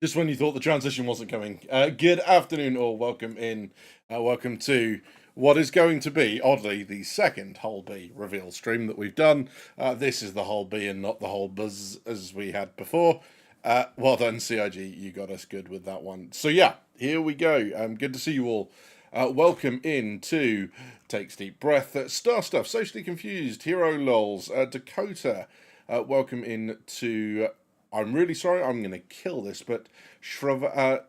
Just when you thought the transition wasn't coming. Good afternoon, or welcome in. Welcome to what is going to be, oddly, the second Whole B reveal stream that we've done. This is the Whole B and not the Whole Buzz as we had before. Well done, CIG. You got us good with that one. So, yeah, here we go. Good to see you all. Welcome in to Takes Deep Breath, Star Stuff, Socially Confused, Hero Lols, Dakota. Welcome in to. I'm really sorry, I'm going to kill this, but Zvakro,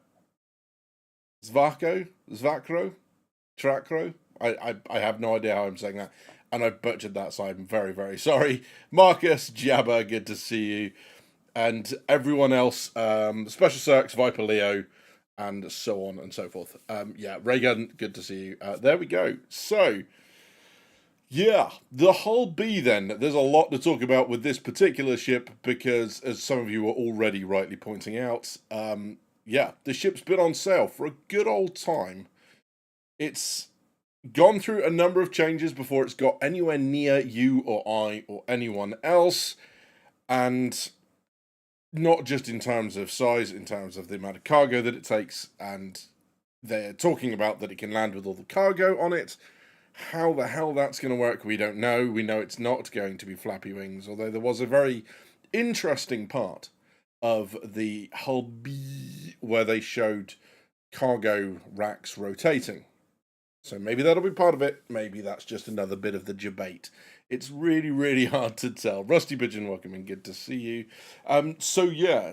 Trakro. I have no idea how I'm saying that, and I've butchered that, so I'm very, very sorry. Marcus, Jabba, good to see you, and everyone else, Special Circs, Viper Leo, and so on and so forth. Yeah, Reagan, good to see you. There we go. So, yeah, the Hull B then. There's a lot to talk about with this particular ship because, as some of you are already rightly pointing out, yeah, the ship's been on sale for a good old time. It's gone through a number of changes before it's got anywhere near you or I or anyone else, and not just in terms of size, in terms of the amount of cargo that it takes, and they're talking about that it can land with all the cargo on it. How the hell that's going to work, we don't know. We know it's not going to be flappy wings, although there was a very interesting part of the Hull B where they showed cargo racks rotating. So maybe that'll be part of it. Maybe that's just another bit of the debate. It's really, really hard to tell. Rusty Pigeon, welcome and good to see you. So yeah,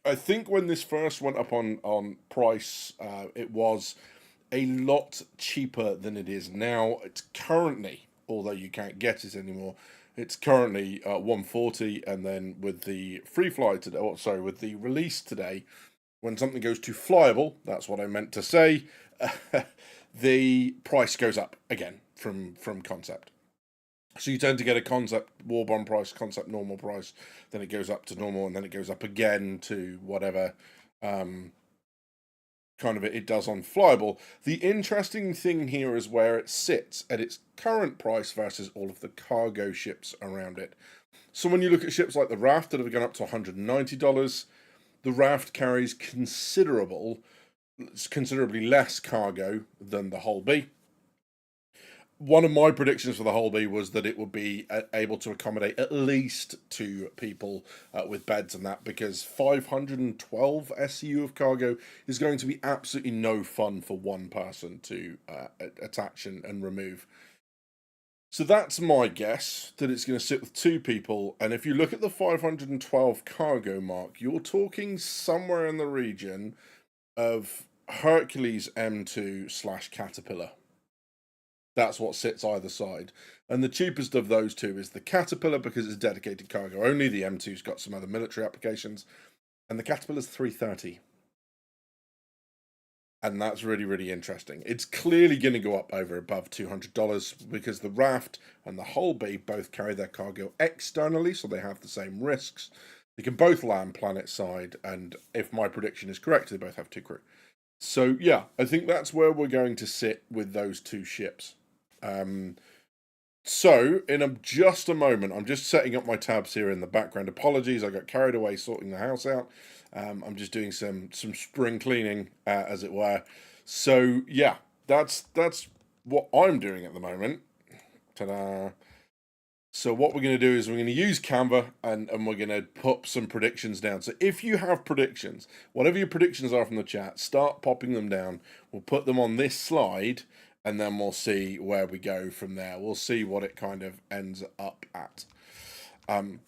I think when this first went up on price, it was a lot cheaper than it is now. It's currently, although you can't get it anymore, it's currently 140, and then with the free fly today, or sorry, with the release today, when something goes to flyable, that's what I meant to say, the price goes up again from concept. So you tend to get a concept Warbomb price, concept normal price, then it goes up to normal, and then it goes up again to whatever kind of it does on flyable. The interesting thing here is where it sits at its current price versus all of the cargo ships around it. So when you look at ships like the Raft that have gone up to $190, the Raft carries considerably less cargo than the Hull B. One of my predictions for the Hull B was that it would be able to accommodate at least two people with beds and that, because 512 SCU of cargo is going to be absolutely no fun for one person to attach and remove. So that's my guess, that it's going to sit with two people. And if you look at the 512 cargo mark, you're talking somewhere in the region of Hercules M2 / Caterpillar. That's what sits either side. And the cheapest of those two is the Caterpillar because it's dedicated cargo only. The M2's got some other military applications. And the Caterpillar's 330. And that's really, really interesting. It's clearly going to go up over above $200 because the Raft and the Hull B both carry their cargo externally, so they have the same risks. They can both land planet side, and if my prediction is correct, they both have two crew. So yeah, I think that's where we're going to sit with those two ships. So in just a moment, I'm just setting up my tabs here in the background. Apologies, I got carried away sorting the house out. I'm just doing some spring cleaning, as it were. So yeah, that's what I'm doing at the moment. Ta-da! So what we're going to do is we're going to use Canva and we're going to put some predictions down. So if you have predictions, whatever your predictions are from the chat, start popping them down. We'll put them on this slide, and then we'll see where we go from there. We'll see what it kind of ends up at.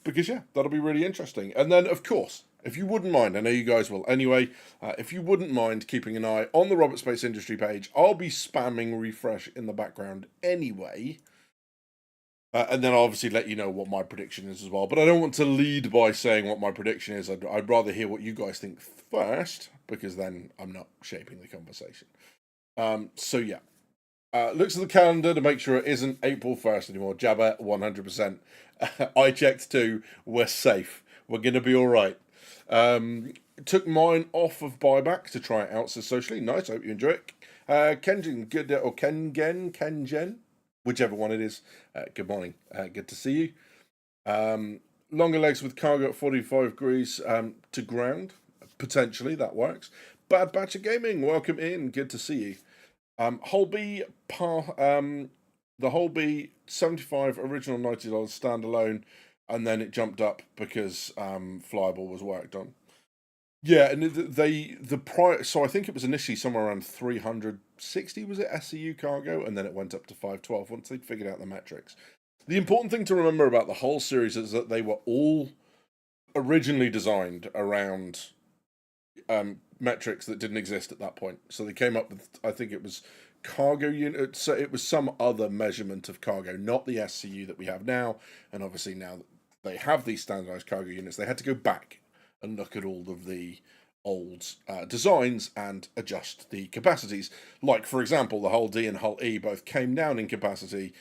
Because, yeah, that'll be really interesting. And then, of course, if you wouldn't mind, I know you guys will anyway, if you wouldn't mind keeping an eye on the Robot Space Industry page, I'll be spamming refresh in the background anyway. And then I'll obviously let you know what my prediction is as well. But I don't want to lead by saying what my prediction is. I'd rather hear what you guys think first, because then I'm not shaping the conversation. So, yeah. Looks at the calendar to make sure it isn't April 1st anymore. Jabba, 100%. I checked too. We're safe. We're going to be all right. Took mine off of buyback to try it out so socially. Nice. I hope you enjoy it. Kenjen, good, or Kenjen, whichever one it is. Good morning. Good to see you. Longer legs with cargo at 45 degrees to ground. potentially that works. Bad Batch of Gaming, welcome in. Good to see you. Holby the Holby 75 original $90 standalone, and then it jumped up because Flyable was worked on. Yeah, and the price. So I think it was initially somewhere around 360. Was it SCU cargo, and then it went up to 512 once they figured out the metrics. The important thing to remember about the whole series is that they were all originally designed around metrics that didn't exist at that point. So they came up with, I think it was cargo unit. So it was some other measurement of cargo, not the SCU that we have now. And obviously now that they have these standardized cargo units, they had to go back and look at all of the old designs and adjust the capacities. Like, for example, the Hull D and Hull E both came down in capacity.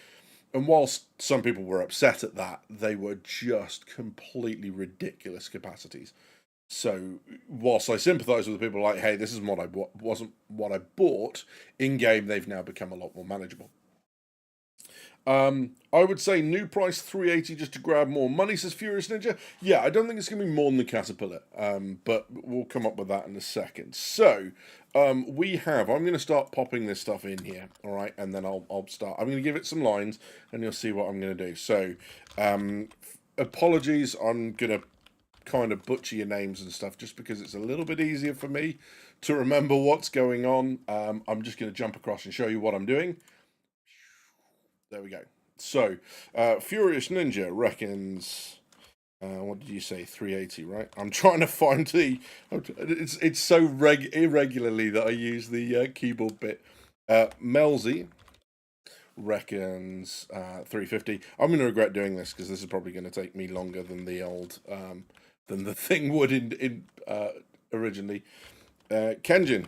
And whilst some people were upset at that, they were just completely ridiculous capacities. So, whilst I sympathise with the people like, hey, this isn't what wasn't what I bought, in game they've now become a lot more manageable. I would say new price 380 just to grab more money, says Furious Ninja. Yeah, I don't think it's going to be more than the Caterpillar, but we'll come up with that in a second. So, we have, I'm going to start popping this stuff in here, all right, and then I'll start. I'm going to give it some lines, and you'll see what I'm going to do. So, apologies, I'm going to kind of butcher your names and stuff just because it's a little bit easier for me to remember what's going on. I'm just going to jump across and show you what I'm doing. There we go. So, Furious Ninja reckons. What did you say? 380, right? I'm trying to find the. It's so irregularly that I use the keyboard bit. Melzy reckons 350. I'm going to regret doing this because this is probably going to take me longer than the old than the thing would in originally. Kenjin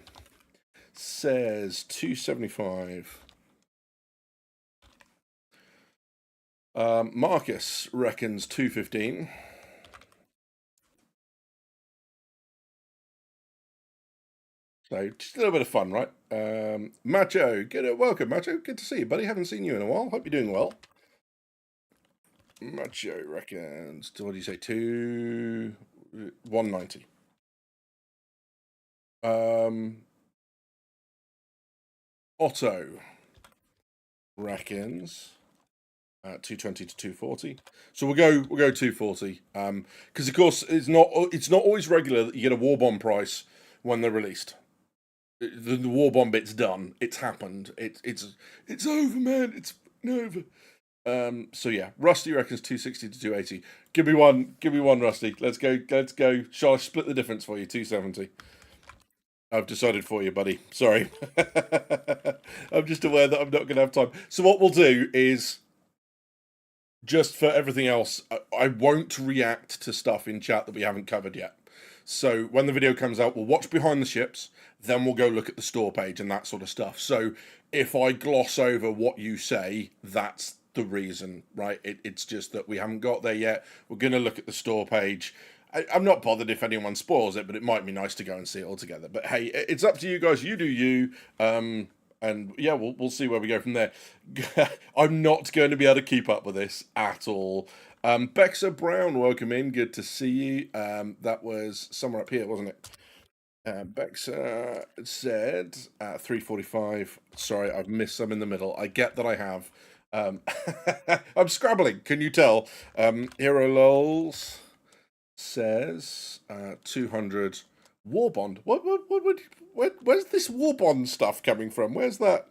says 275. Marcus reckons 215. So just a little bit of fun, right? Macho, welcome, Macho. Good to see you, buddy. Haven't seen you in a while. Hope you're doing well. Macho reckons. What do you say? 190. Otto reckons 220 to 240. So we'll go 240. Because of course it's not always regular that you get a war bomb price when they're released. The war bomb bit's done. It's happened. It's over, man. It's over. So yeah, Rusty reckons 260 to 280. Give me one, Rusty. Let's go. Shall I split the difference for you? 270. I've decided for you, buddy. Sorry. I'm just aware that I'm not going to have time. So what we'll do is, just for everything else, I won't react to stuff in chat that we haven't covered yet. So when the video comes out, we'll watch behind the ships, then we'll go look at the store page and that sort of stuff. So if I gloss over what you say, that's the reason, right? It's just that we haven't got there yet. We're going to look at the store page. I'm not bothered if anyone spoils it, but it might be nice to go and see it all together. But hey, it's up to you guys. You do you. And yeah, we'll see where we go from there. I'm not going to be able to keep up with this at all. Bexa Brown, welcome in. Good to see you. That was somewhere up here, wasn't it? Bexa said 345. Sorry, I've missed some in the middle. I get that I have. I'm scrabbling. Can you tell? Hero Lols says 200. War bond. Where's this war bond stuff coming from? Where's that?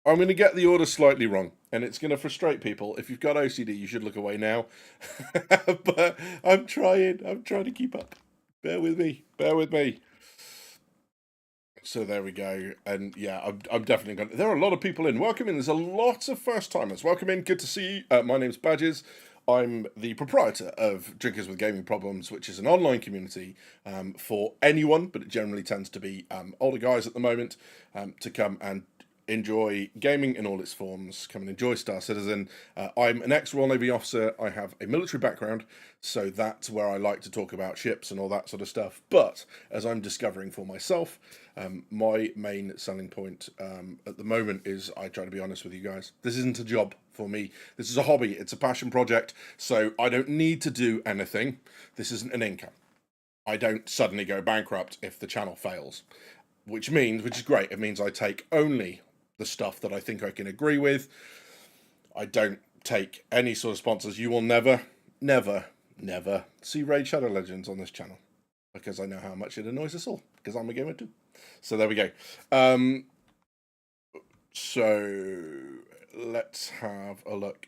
I'm going to get the order slightly wrong, and it's going to frustrate people. If you've got OCD, you should look away now. But I'm trying to keep up. Bear with me. So there we go. And yeah, I'm definitely going to... There are a lot of people in. Welcome in. There's a lot of first-timers. Welcome in. Good to see you. My name's Badges. I'm the proprietor of Drinkers with Gaming Problems, which is an online community for anyone, but it generally tends to be older guys at the moment, to come and enjoy gaming in all its forms, come and enjoy Star Citizen. I'm an ex-Royal Navy officer. I have a military background, so that's where I like to talk about ships and all that sort of stuff. But as I'm discovering for myself, my main selling point at the moment is I try to be honest with you guys. This isn't a job for me. This is a hobby. It's a passion project, so I don't need to do anything. This isn't an income. I don't suddenly go bankrupt if the channel fails, which is great. It means I take only the stuff that I think I can agree with. I don't take any sort of sponsors. You will never, never, never see Raid Shadow Legends on this channel because I know how much it annoys us all because I'm a gamer too. So there we go. So let's have a look.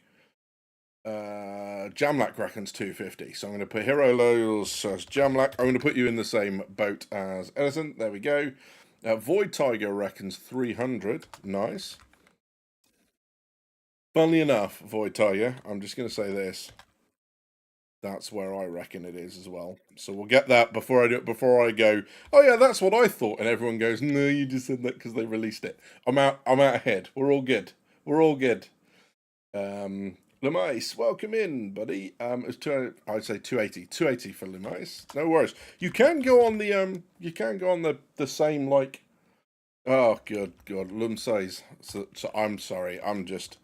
Jamlack reckons 250. So I'm going to put Hero Loyals as Jamlack. I'm going to put you in the same boat as Edison. There we go. Void Tiger reckons 300. Nice. Funnily enough, Void Tiger, I'm just going to say this. That's where I reckon it is as well. So we'll get that before I do it. Before I go, oh yeah, that's what I thought, and everyone goes, no, you just said that because they released it. I'm out ahead. We're all good. We're all good. Lemais, welcome in, buddy. It's I'd say 280. 280 for Lemais. No worries. You can go on the same like. Oh God, Lumsais. So I'm sorry. I'm just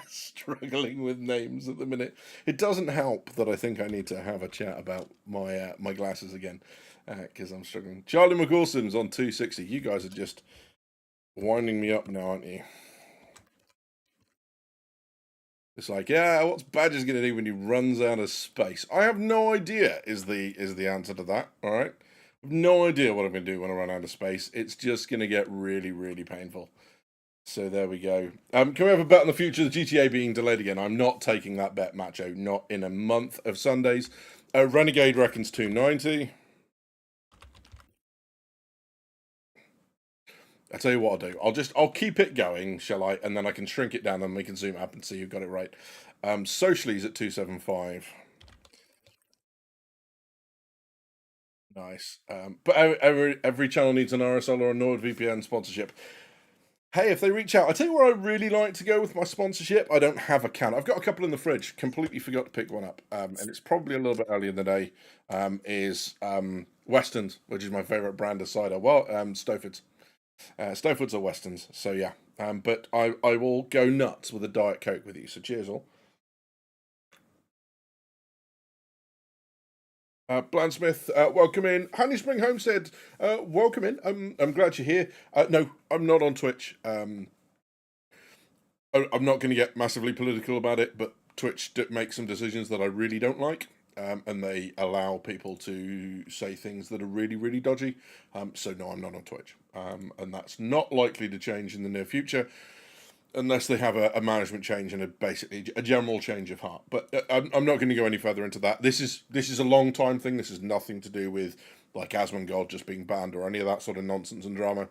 struggling with names at the minute. It doesn't help that I think I need to have a chat about my my glasses again because I'm struggling. Charlie McCauson's on 260. You guys are just winding me up now, aren't you? It's like, yeah, what's Badger's going to do when he runs out of space? I have no idea is the answer to that, all right? I have no idea what I'm going to do when I run out of space. It's just going to get really, really painful. So there we go. Can we have a bet on the future of the GTA being delayed again? I'm not taking that bet, Macho. Not in a month of Sundays. Renegade reckons 290. I'll tell you what I'll do. I'll keep it going, shall I? And then I can shrink it down and we can zoom up and see who got it right. Socially's at 275. Nice. But every channel needs an RSL or a NordVPN sponsorship. Hey, if they reach out, I tell you where I really like to go with my sponsorship. I don't have a can. I've got a couple in the fridge. Completely forgot to pick one up. And it's probably a little bit early in the day. Is Weston's, which is my favourite brand of cider. Well, Stowfords. Stowfords are Westerns, so yeah. But I will go nuts with a Diet Coke with you. So cheers all. Blandsmith, welcome in. Honey Spring Homestead, welcome in. I'm glad you're here. No, I'm not on Twitch. I'm not going to get massively political about it, but Twitch makes some decisions that I really don't like. And they allow people to say things that are really, really dodgy. So no, I'm not on Twitch. And that's not likely to change in the near future unless they have a management change and basically a general change of heart. But I'm not going to go any further into that. This is a long time thing. This is nothing to do with like Asmongold just being banned or any of that sort of nonsense and drama.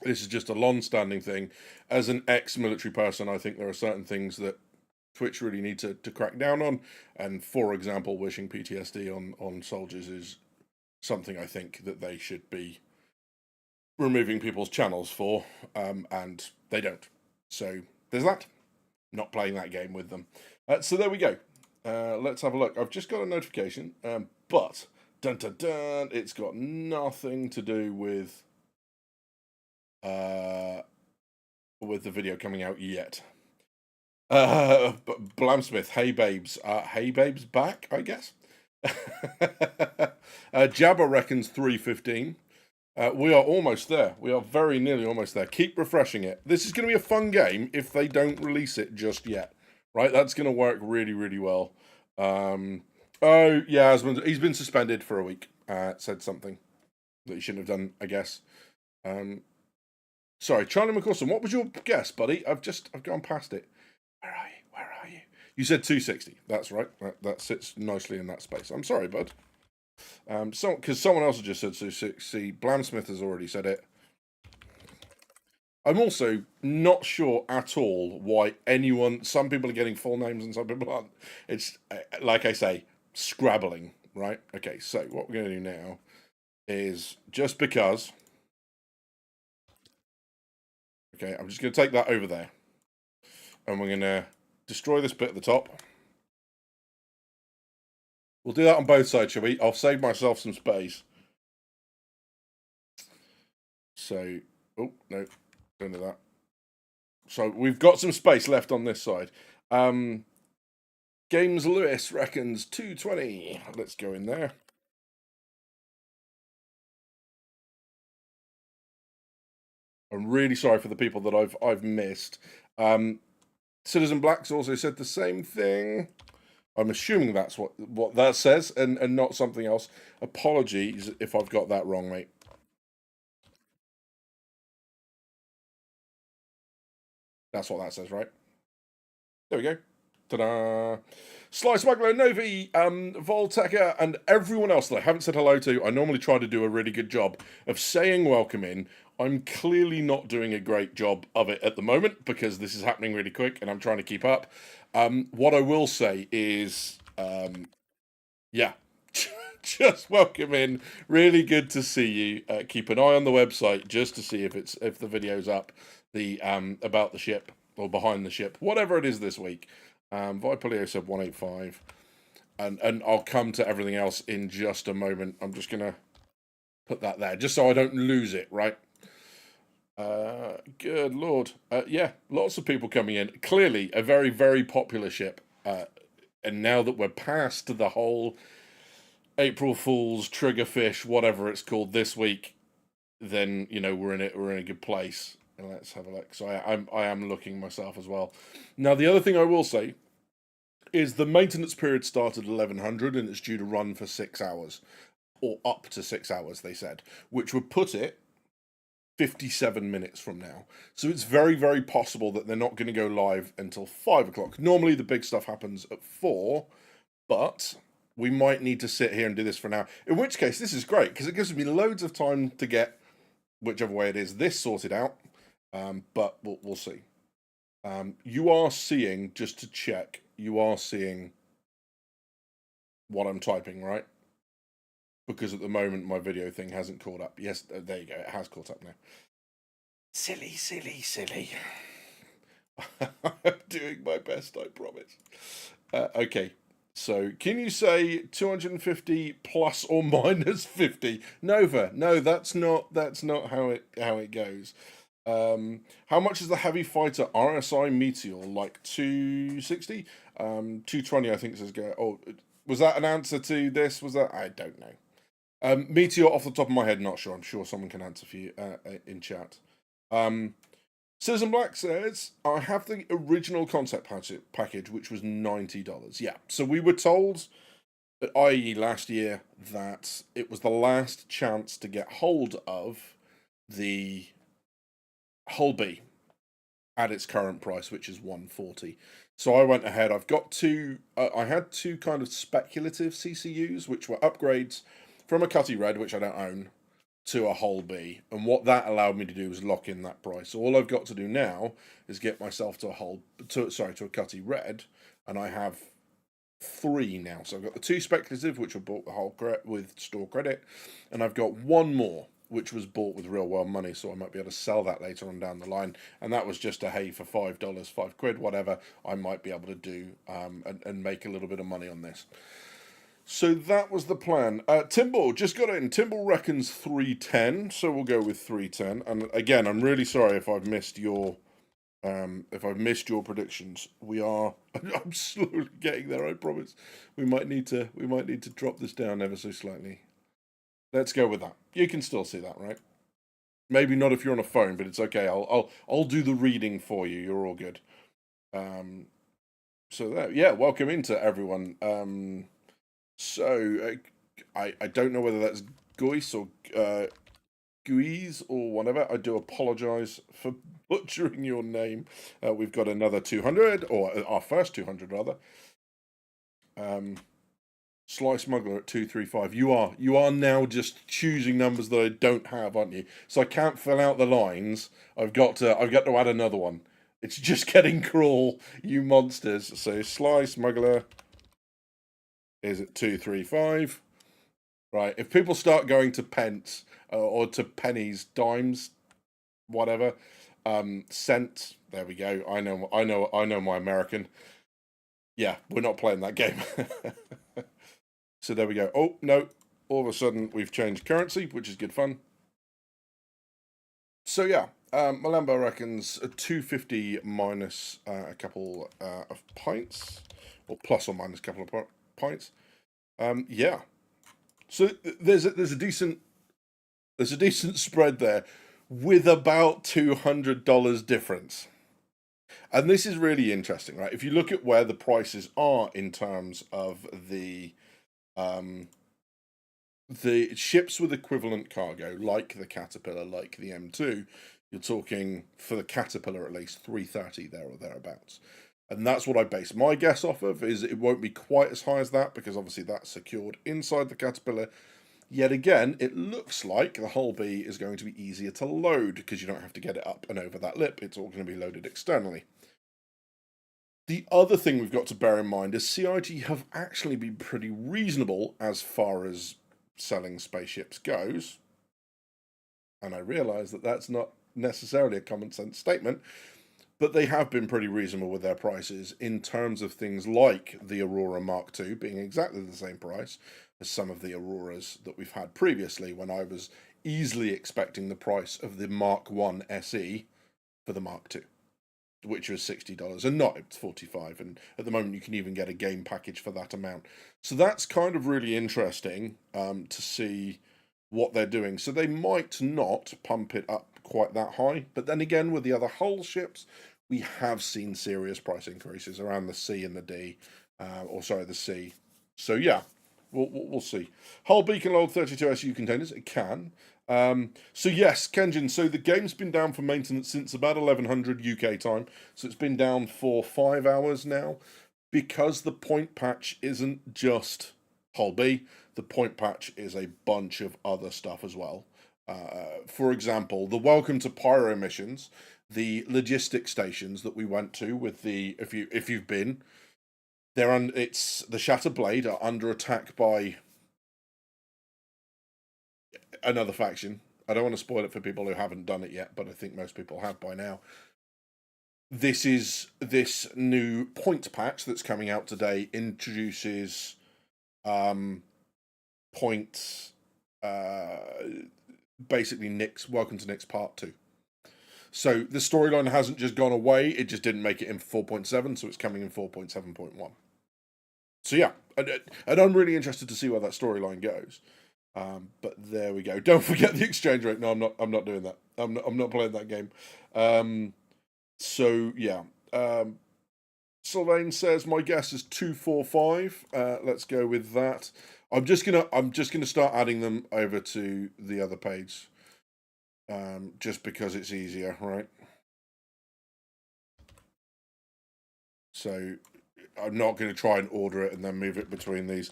This is just a long-standing thing. As an ex-military person, I think there are certain things that Twitch really need to crack down on. And for example, wishing PTSD on soldiers is something I think that they should be removing people's channels for, and they don't. So there's that. Not playing that game with them. So there we go. Let's have a look. I've just got a notification, but dun dun dun. It's got nothing to do with the video coming out yet. Blamsmith, hey babes, back, I guess. Jabba reckons 315. We are almost there. We are very nearly almost there. Keep refreshing it. This is going to be a fun game if they don't release it just yet. Right? That's going to work really, really well. Oh, yeah, he's been suspended for a week. Said something that he shouldn't have done, I guess. Sorry, Charlie McCawson, what was your guess, buddy? I've gone past it. Where are you? You said 260. That's right. That sits nicely in that space. I'm sorry, bud. Because someone else has just said 260. Blamsmith has already said it. I'm also not sure at all why some people are getting full names and some people aren't. It's, like I say, scrabbling, right? Okay, so what we're going to do now is just because. Okay, I'm just going to take that over there. And we're going to destroy this bit at the top. We'll do that on both sides, shall we? I'll save myself some space. So, oh, no, don't do that. So we've got some space left on this side. Games Lewis reckons 220. Let's go in there. I'm really sorry for the people that I've missed. Citizen Blacks also said the same thing. I'm assuming that's what that says, and not something else. Apologies if I've got that wrong, mate. That's what that says, right? There we go. Ta-da! Sly Smuggler, Novi, Volteca, and everyone else that I haven't said hello to. I normally try to do a really good job of saying welcome in. I'm clearly not doing a great job of it at the moment because this is happening really quick and I'm trying to keep up. What I will say is, yeah, just welcome in. Really good to see you. Keep an eye on the website just to see if the video's up. The about the ship or behind the ship, whatever it is this week. Vipolio said 185, and I'll come to everything else in just a moment. I'm just gonna put that there just so I don't lose it. Right. Good lord. Yeah, lots of people coming in. Clearly, a very very popular ship. And now that we're past the whole April Fool's Triggerfish, whatever it's called this week, then you know we're in a good place. And let's have a look. So I am looking myself as well. Now the other thing I will say is the maintenance period started at 1100 and it's due to run for 6 hours, or up to 6 hours they said, which would put it 57 minutes from now. So it's very very possible that they're not going to go live until 5 o'clock. Normally the big stuff happens at 4, but we might need to sit here and do this for now. In which case this is great because it gives me loads of time to get whichever way it is this sorted out. But we'll see. You are seeing, just to check, you are seeing what I'm typing, right? Because at the moment my video thing hasn't caught up. Yes, there you go. It has caught up now. Silly, silly, silly. I'm doing my best, I promise. Okay. So, can you say 250 plus or minus 50? Nova. No, that's not how it goes. How much is the heavy fighter RSI Meteor? Like 260? 220 I think says go. Oh, was that an answer to this? Was that? I don't know. Meteor off the top of my head, not sure. I'm sure someone can answer for you in chat. Citizen Black says, I have the original concept package, which was $90. Yeah, so we were told at IE last year that it was the last chance to get hold of the Hull B at its current price, which is 140. So I went ahead. I've got two. I had two kind of speculative CCUs, which were upgrades from a Cutty Red, which I don't own, to a Hull B. And what that allowed me to do was lock in that price. So all I've got to do now is get myself to a Cutty Red, and I have 3 now. So I've got the 2 speculative, which were bought with store credit, and I've got 1 more, which was bought with real world money, so I might be able to sell that later on down the line. And that was just a hey for $5, £5, whatever. I might be able to do and make a little bit of money on this. So that was the plan. Timble just got in. Timble reckons 310, so we'll go with 310. And again, I'm really sorry if I've missed your predictions. I'm slowly getting there, I promise. We might need to drop this down ever so slightly. Let's go with that. You can still see that, right? Maybe not if you're on a phone, but it's okay. I'll do the reading for you. You're all good. So there, yeah. Welcome into everyone. So I don't know whether that's Guise or Guise or whatever. I do apologise for butchering your name. We've got another 200, or our first 200 rather. Sly Smuggler at 235. You are now just choosing numbers that I don't have, aren't you? So I can't fill out the lines. I've got to add another one. It's just getting cruel, you monsters. So Sly Smuggler is at 235. Right. If people start going to pence or to pennies, dimes, whatever, cents. There we go. I know my American. Yeah, we're not playing that game. So there we go. Oh, no. All of a sudden, we've changed currency, which is good fun. So, yeah. Malembo reckons 250 minus a couple of pints. Or plus or minus a couple of pints. Yeah. So there's a decent spread there. with about $200 difference. And this is really interesting, right? If you look at where the prices are in terms of the ships with equivalent cargo, like the Caterpillar, like the M2, you're talking, for the Caterpillar at least, 330 there or thereabouts. And that's what I base my guess off of, is it won't be quite as high as that, because obviously that's secured inside the Caterpillar. Yet again, it looks like the Hull B is going to be easier to load, because you don't have to get it up and over that lip. It's all going to be loaded externally. The other thing we've got to bear in mind is CIG have actually been pretty reasonable as far as selling spaceships goes. And I realise that that's not necessarily a common sense statement, but they have been pretty reasonable with their prices in terms of things like the Aurora Mark II being exactly the same price as some of the Auroras that we've had previously, when I was easily expecting the price of the Mark I SE for the Mark II, which was $60, and not, it's 45, and at the moment you can even get a game package for that amount. So that's kind of really interesting to see what they're doing. So they might not pump it up quite that high, but then again, with the other Hull ships, we have seen serious price increases around the C and the D, the C. So yeah, we'll see. Hull B can load 32 SU containers. It can. So yes, Kenjin, so the game's been down for maintenance since about 1100 UK time. So it's been down for 5 hours now, because the point patch isn't just Hull B. The point patch is a bunch of other stuff as well. For example, the Welcome to Pyro missions, the logistic stations that we went to with the, if you've been, it's the Shattered Blade are under attack by another faction. I don't want to spoil it for people who haven't done it yet, but I think most people have by now. This new point patch that's coming out today introduces points, basically Nyx, Welcome to Nyx Part 2. So the storyline hasn't just gone away, it just didn't make it in 4.7, so it's coming in 4.7.1. So yeah, and I'm really interested to see where that storyline goes. But there we go. Don't forget the exchange rate. No, I'm not doing that. I'm not playing that game. So yeah. Sylvain says my guess is 245. Let's go with that. I'm just gonna start adding them over to the other page. Just because it's easier, right? So I'm not going to try and order it and then move it between these.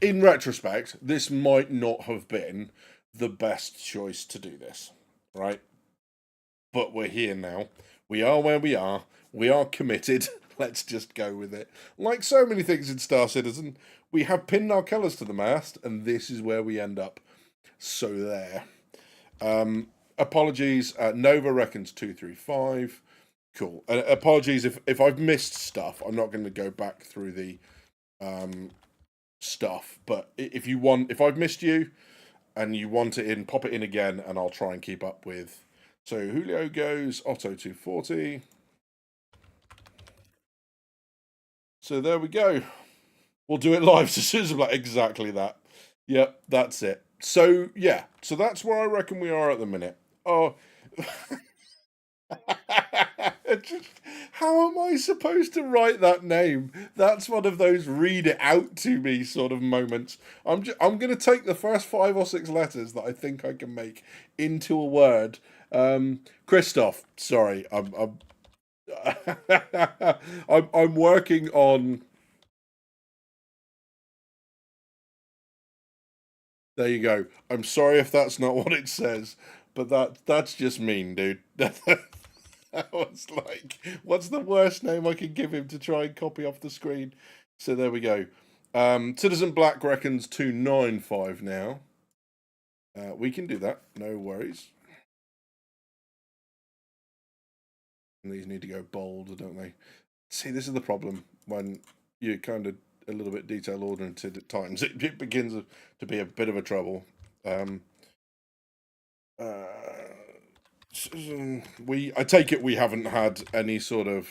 In retrospect, this might not have been the best choice to do this, right? But we're here now. We are where we are. We are committed. Let's just go with it. Like so many things in Star Citizen, we have pinned our colours to the mast, and this is where we end up. So there. Apologies. Nova reckons 235. Cool. Apologies if I've missed stuff. I'm not going to go back through the stuff. But if I've missed you and you want it in, pop it in again, and I'll try and keep up with. So Julio goes Otto 240. So there we go. We'll do it live. So Susan like exactly that. Yep, that's it. So yeah, so that's where I reckon we are at the minute. Oh. How am I supposed to write that name? That's one of those read it out to me sort of moments. I'm going to take the first 5 or 6 letters that I think I can make into a word. Christoph, sorry, I'm I'm working on. There you go. I'm sorry if that's not what it says, but that's just mean, dude. That was like, what's the worst name I could give him to try and copy off the screen? So there we go. Citizen Black reckons 295 now. We can do that, no worries. And these need to go bold, don't they? See, this is the problem when you're kind of a little bit detail oriented at times. It begins to be a bit of a trouble. I take it we haven't had any sort of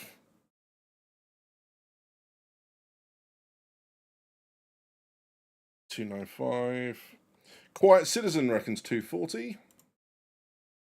295. Quiet Citizen reckons 240.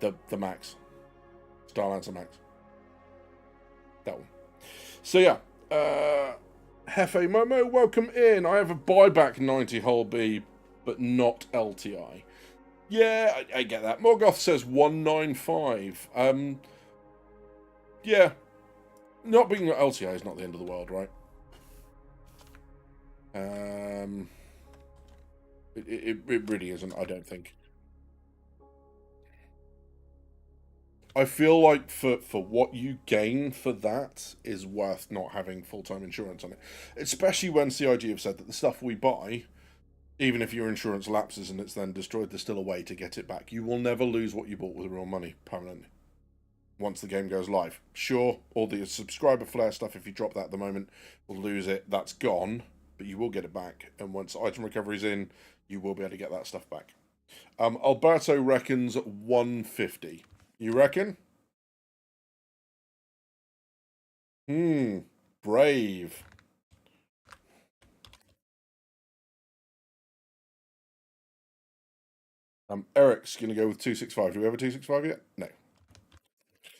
The Max. Starlancer Max. That one. So yeah. Hefe Momo, welcome in. I have a buyback 90 Hull B, but not LTI. Yeah, I get that. Morgoth says 195. Yeah. Not being LTI is not the end of the world, right? It really isn't, I don't think. I feel like for what you gain for that is worth not having full-time insurance on it. Especially when CIG have said that the stuff we buy, even if your insurance lapses and it's then destroyed, there's still a way to get it back. You will never lose what you bought with real money permanently once the game goes live. Sure, all the subscriber flare stuff, if you drop that at the moment, will lose it. That's gone, but you will get it back. And once item recovery's in, you will be able to get that stuff back. Alberto reckons 150. You reckon? Brave. Eric's going to go with 265. Do we have a 265 yet? No.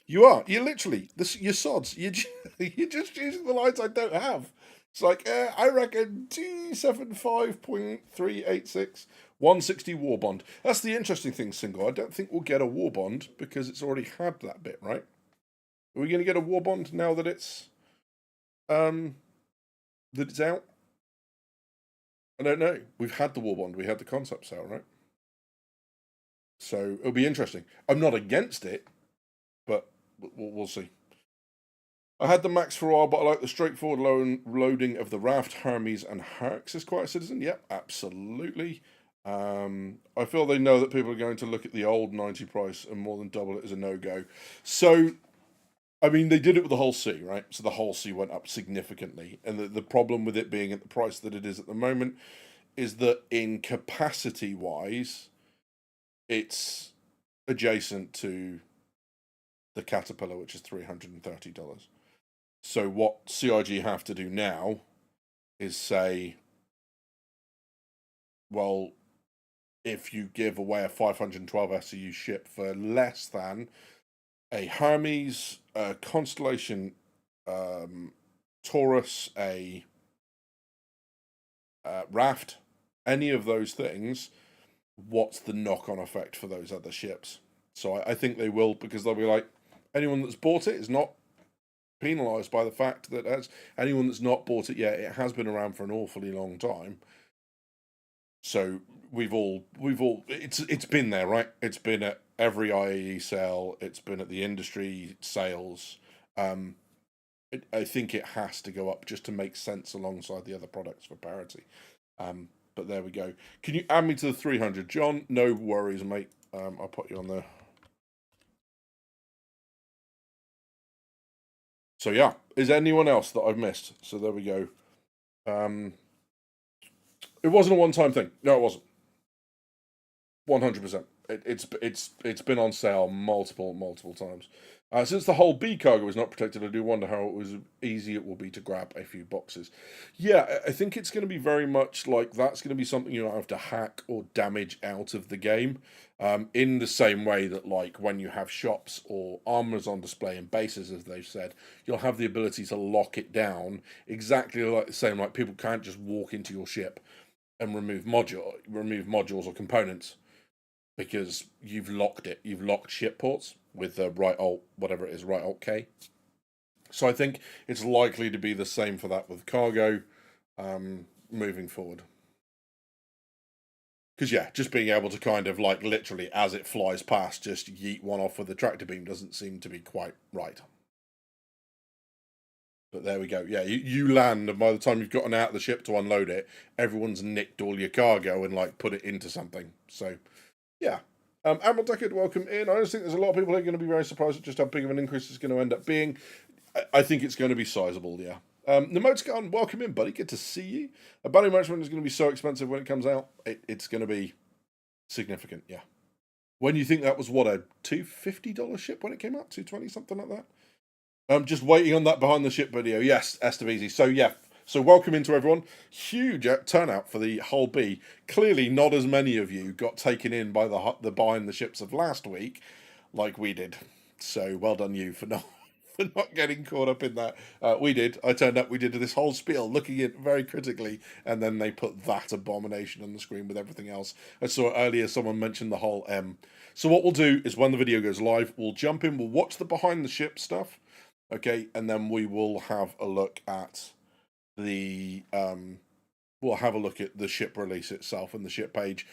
You are. You're literally, you're sods. You're just using the lines I don't have. It's like, I reckon 275.386, 160 war bond. That's the interesting thing, Single. I don't think we'll get a war bond because it's already had that bit, right? Are we going to get a war bond now that it's out? I don't know. We've had the war bond. We had the concept sale, right? So it'll be interesting. I'm not against it, but we'll see. I had the Max for a while, but I like the straightforward loading of the Raft, Hermes, and Herx as quite a citizen. Yep, absolutely. I feel they know that people are going to look at the old 90 price and more than double it as a no-go. So, I mean, they did it with the Hull C, right? So the Hull C went up significantly. And the problem with it being at the price that it is at the moment is that in capacity-wise, it's adjacent to the Caterpillar, which is $330. So what CIG have to do now is say, well, if you give away a 512 SCU ship for less than a Hermes, a Constellation Taurus, a Raft, any of those things, what's the knock-on effect for those other ships? So I think they will, because they'll be like, anyone that's bought it is not penalised by the fact that as anyone that's not bought it yet, it has been around for an awfully long time. So we've all it's been there, right? It's been at every IAE sale, it's been at the industry sales. I think it has to go up just to make sense alongside the other products for parity. But there we go. Can you add me to the 300, John? No worries, mate. I'll put you on there. So yeah, is there anyone else that I've missed? So there we go. It wasn't a one-time thing. No, it wasn't. 100%. It's been on sale multiple times. Since the whole B cargo is not protected, I do wonder how easy it will be to grab a few boxes. Yeah, I think it's going to be very much like that's going to be something you don't have to hack or damage out of the game. In the same way that, like, when you have shops or armors on display and bases, as they've said, you'll have the ability to lock it down exactly like the same. Like, people can't just walk into your ship and remove modules or components because you've locked it. You've locked ship ports with the right alt, whatever it is, right alt K. So I think it's likely to be the same for that with cargo moving forward. Because yeah, just being able to kind of like literally as it flies past, just yeet one off with the tractor beam doesn't seem to be quite right. But there we go. Yeah, you land, and by the time you've gotten out of the ship to unload it, everyone's nicked all your cargo and like put it into something. So yeah. Admiral Deckard, welcome in. I just think there's a lot of people who are going to be very surprised at just how big of an increase it's going to end up being. I think it's going to be sizable, yeah. Nemoticon, welcome in, buddy. Good to see you. A Bounty Management is going to be so expensive when it comes out. It's going to be significant, yeah. When you think that was, what, a $250 ship when it came out? $220, something like that? I'm just waiting on that behind the ship video. Yes, Estevizi. So, yeah. So welcome into everyone. Huge turnout for the Hull B. Clearly not as many of you got taken in by the buying the ships of last week. like we did. So well done you for not for not getting caught up in that. We did. I turned up. We did this whole spiel, looking at it very critically, and then they put that abomination on the screen with everything else. I saw earlier someone mentioned the whole M. So what we'll do is when the video goes live, we'll jump in. We'll watch the behind the ship stuff, okay, and then we will have a look at the we'll have a look at the ship release itself and the ship page.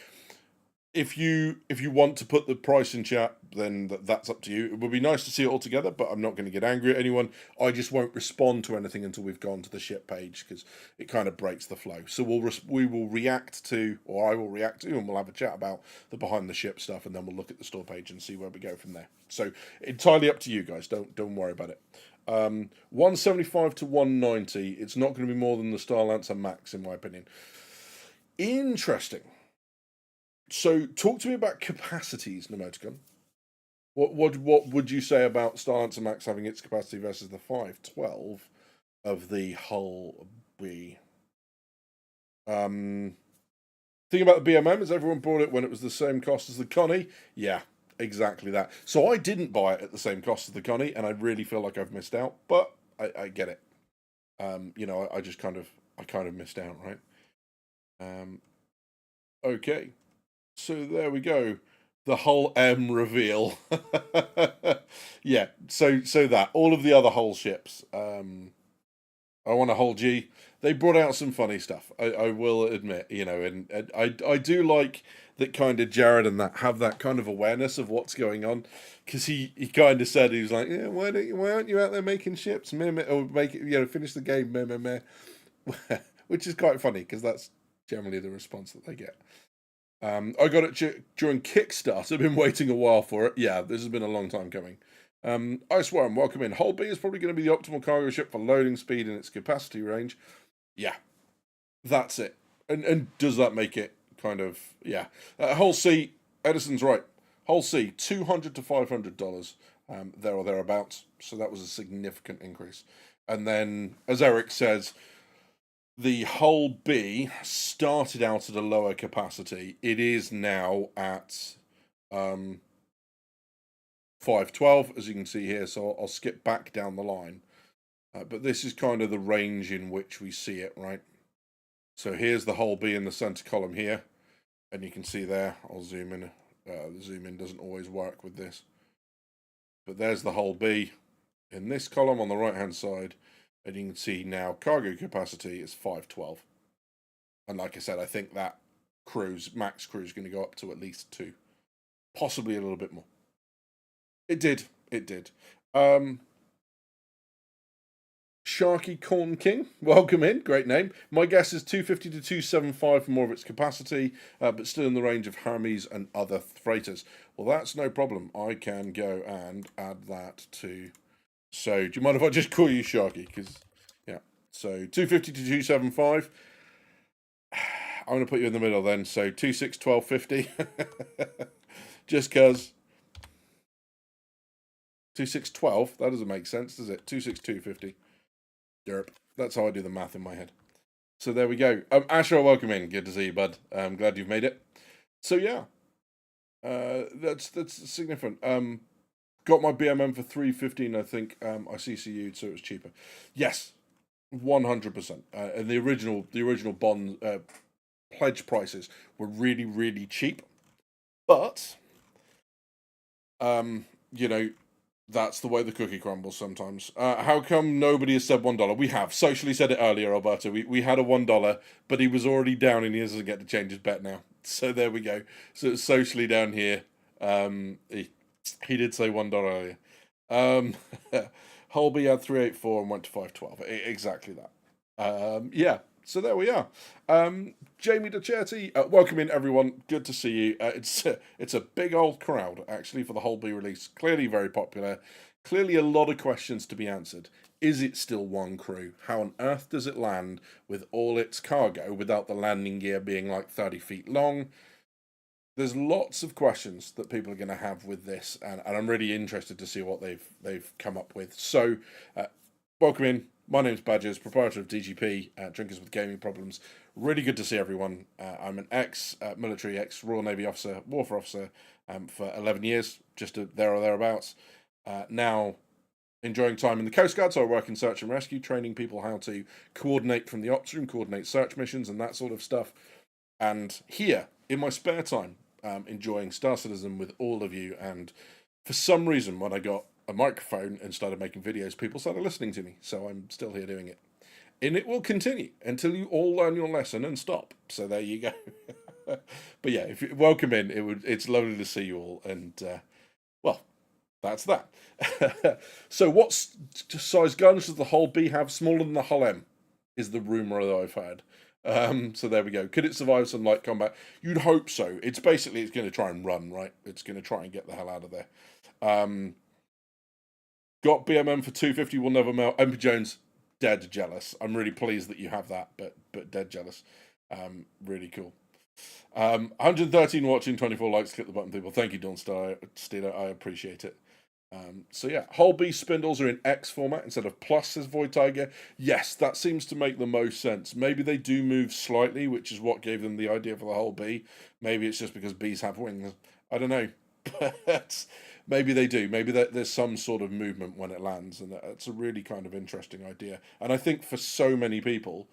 If you want to put the price in chat, then that's up to you. It would be nice to see it all together, but I'm not going to get angry at anyone. I just won't respond to anything until we've gone to the ship page because it kind of breaks the flow. So we will react to, or I will react to, and we'll have a chat about the behind the ship stuff, and then we'll look at the store page and see where we go from there. So entirely up to you guys. Don't worry about it. 175 to 190. It's not going to be more than the Starlancer Max, in my opinion. Interesting. So, talk to me about capacities, Nemoticon. What would you say about Starlancer Max having its capacity versus the 512 of the Hull B? Thing about the BMM is everyone bought it when it was the same cost as the Connie. Yeah, exactly that. So I didn't buy it at the same cost as the Connie, and I really feel like I've missed out. But I get it. I just kind of missed out, right? Okay. So there we go. The whole M reveal. Yeah, so that. All of the other whole ships. I want a whole G. They brought out some funny stuff. I will admit, and I do like that kind of Jared and that have that kind of awareness of what's going on. Because he kind of said, he was like, yeah, why aren't you out there making ships? Meh, meh, or make it, finish the game, meh, meh, meh. Which is quite funny because that's generally the response that they get. I got it during Kickstarter. I've been waiting a while for it. Yeah, this has been a long time coming. Ice Worm, welcome in. Hull B is probably going to be the optimal cargo ship for loading speed and its capacity range. Yeah, that's it. And does that make it kind of, yeah. Hull C, Edison's right. Hull C, $200 to $500, there or thereabouts. So that was a significant increase. And then, as Eric says, the Hull B started out at a lower capacity. It is now at 512, as you can see here. So I'll skip back down the line. But this is kind of the range in which we see it, right? So here's the Hull B in the center column here. And you can see there, I'll zoom in. The zoom in doesn't always work with this. But there's the Hull B in this column on the right-hand side. And you can see now cargo capacity is 512. And like I said, I think that max cruise is going to go up to at least 2. Possibly a little bit more. It did. Sharky Corn King, welcome in. Great name. My guess is 250 to 275 for more of its capacity, but still in the range of Hermes and other freighters. Well, that's no problem. I can go and add that to... So, do you mind if I just call you Sharky? Because, yeah. So, 250 to 275. I'm going to put you in the middle then. So, 26, 1250. Just because. 2612. That doesn't make sense, does it? 26250. Derp. That's how I do the math in my head. So, there we go. Asher, welcome in. Good to see you, bud. I'm glad you've made it. So, yeah. That's significant. Got my BMM for $315, I think. I CCU'd, so it was cheaper. Yes, 100%. And the original bond pledge prices were really, really cheap. But, that's the way the cookie crumbles sometimes. How come nobody has said $1? We have. Socially said it earlier, Alberto. We had a $1, but he was already down and he doesn't get to change his bet now. So there we go. So it's socially down here. He did say $1 earlier. Holby had 384 and went to 512. Exactly that. Yeah. So there we are. Jamie Ducerti, welcome in everyone. Good to see you. It's a big old crowd actually for the Hull B release. Clearly very popular. Clearly a lot of questions to be answered. Is it still one crew? How on earth does it land with all its cargo without the landing gear being like 30 feet long? There's lots of questions that people are going to have with this, and I'm really interested to see what they've come up with. So, welcome in. My name's Badgers, proprietor of DGP, Drinkers with Gaming Problems. Really good to see everyone. I'm an ex-military, ex-Royal Navy officer, warfare officer for 11 years. just there or thereabouts. Now enjoying time in the Coast Guard, so I work in search and rescue, training people how to coordinate from the ops room, coordinate search missions and that sort of stuff. And here, in my spare time, enjoying Star Citizen with all of you. And for some reason, when I got a microphone and started making videos, people started listening to me. So I'm still here doing it. And it will continue until you all learn your lesson and stop. So there you go. But yeah, if you welcome in, it's lovely to see you all. And well, that's that. So what size guns does the Hull B have? Smaller than the Hull M is the rumour that I've heard. So there we go. Could it survive some light combat? You'd hope so. It's going to try and run, right? It's going to try and get the hell out of there. Got BMM for 250. Will never melt. Emperor Jones, dead jealous. I'm really pleased that you have that, but dead jealous. Really cool. 113 watching, 24 likes. Click the button, people. Thank you, Dawn Steeler. I appreciate it. So yeah, Hull B spindles are in X format instead of plus, says Void Tiger. Yes, that seems to make the most sense. Maybe they do move slightly, which is what gave them the idea for the Hull B. Maybe it's just because bees have wings. I don't know. But maybe they do. Maybe there's some sort of movement when it lands, and it's a really kind of interesting idea. And I think for so many people,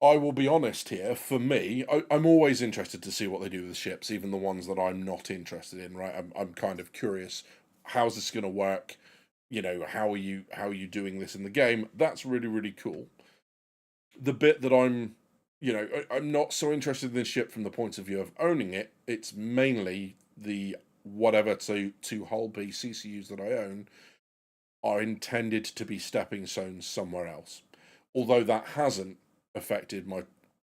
I will be honest here, for me, I'm always interested to see what they do with the ships, even the ones that I'm not interested in, right? I'm kind of curious. How's this going to work? You know, how are you doing this in the game? That's really, really cool. The bit that I'm not so interested in this ship from the point of view of owning it. It's mainly the whatever two Hull B CCUs that I own are intended to be stepping stones somewhere else. Although that hasn't affected my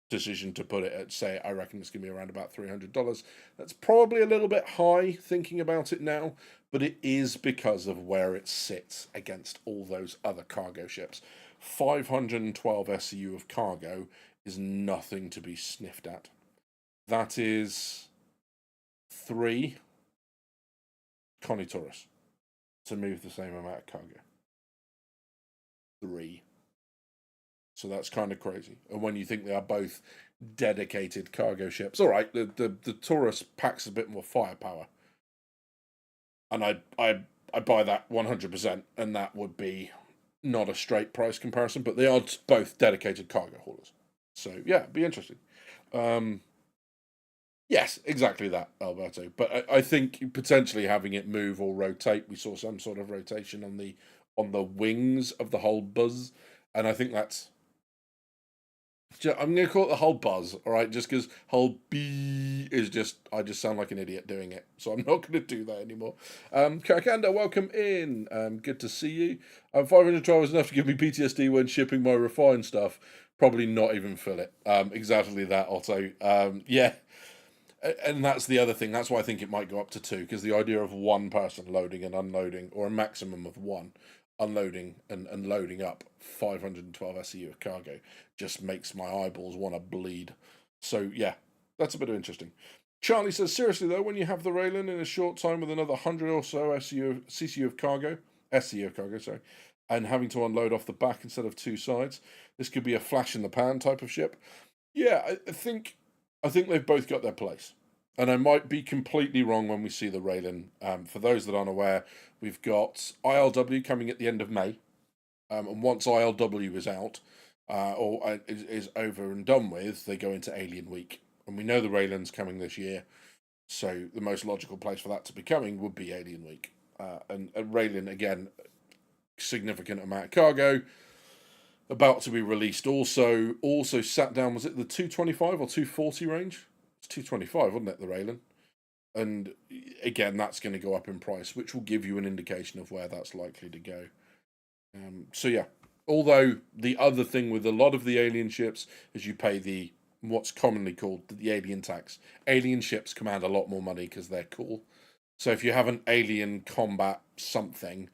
decision to put it at, say, I reckon it's going to be around about $300. That's probably a little bit high thinking about it now, but it is because of where it sits against all those other cargo ships. 512 SCU of cargo is nothing to be sniffed at. That is 3 Connie Taurus to move the same amount of cargo. 3. So that's kind of crazy. And when you think they are both dedicated cargo ships, all right, the Taurus packs a bit more firepower, and I buy that 100%, and that would be not a straight price comparison, but they are both dedicated cargo haulers. So yeah, it'd be interesting. Yes, exactly that, Alberto. But I think potentially having it move or rotate, we saw some sort of rotation on the wings of the whole buzz, and I think that's. I'm going to call it the whole buzz, all right? Just because whole B is I just sound like an idiot doing it. So I'm not going to do that anymore. Karakanda, welcome in. Good to see you. 512 is enough to give me PTSD when shipping my refined stuff. Probably not even fill it. Exactly that, Otto. Yeah. And that's the other thing. That's why I think it might go up to 2, because the idea of one person loading and unloading, or a maximum of one, unloading and loading up 512 SEU of cargo just makes my eyeballs want to bleed. So yeah, that's a bit interesting. Charlie says, seriously though, when you have the Raylan in a short time with another 100 or so CCU of cargo, sorry, and having to unload off the back instead of 2 sides, this could be a flash in the pan type of ship. Yeah, I think they've both got their place. And I might be completely wrong when we see the Raylan. For those that aren't aware, we've got ILW coming at the end of May. And once ILW is out, or is over and done with, they go into Alien Week. And we know the Raylan's coming this year. So the most logical place for that to be coming would be Alien Week. And Raylan, again, significant amount of cargo. About to be released also sat down, was it the 225 or 240 range? It's 225, wasn't it, the Raylan? And again, that's going to go up in price, which will give you an indication of where that's likely to go. So yeah, although the other thing with a lot of the alien ships is you pay what's commonly called the alien tax. Alien ships command a lot more money because they're cool. So if you have an alien combat something,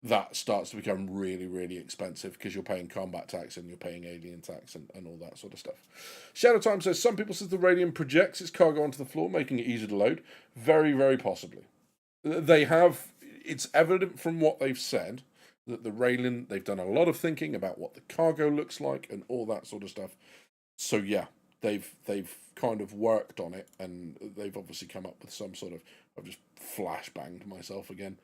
that starts to become really, really expensive because you're paying combat tax and you're paying alien tax and all that sort of stuff. Shadow Time says, some people says the Radiant projects its cargo onto the floor, making it easier to load. Very, very possibly. It's evident from what they've said that the Raylan, they've done a lot of thinking about what the cargo looks like and all that sort of stuff. So yeah, they've kind of worked on it, and they've obviously come up with some sort of I've just flashbanged myself again.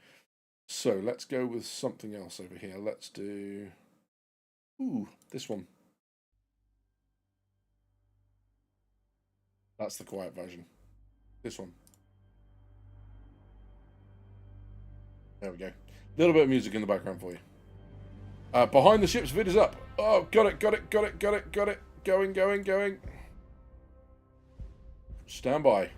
So let's go with something else over here. Let's do... Ooh, this one. That's the quiet version. This one. There we go. A little bit of music in the background for you. Behind the ship's vid is up. Oh, got it. Going. Stand by.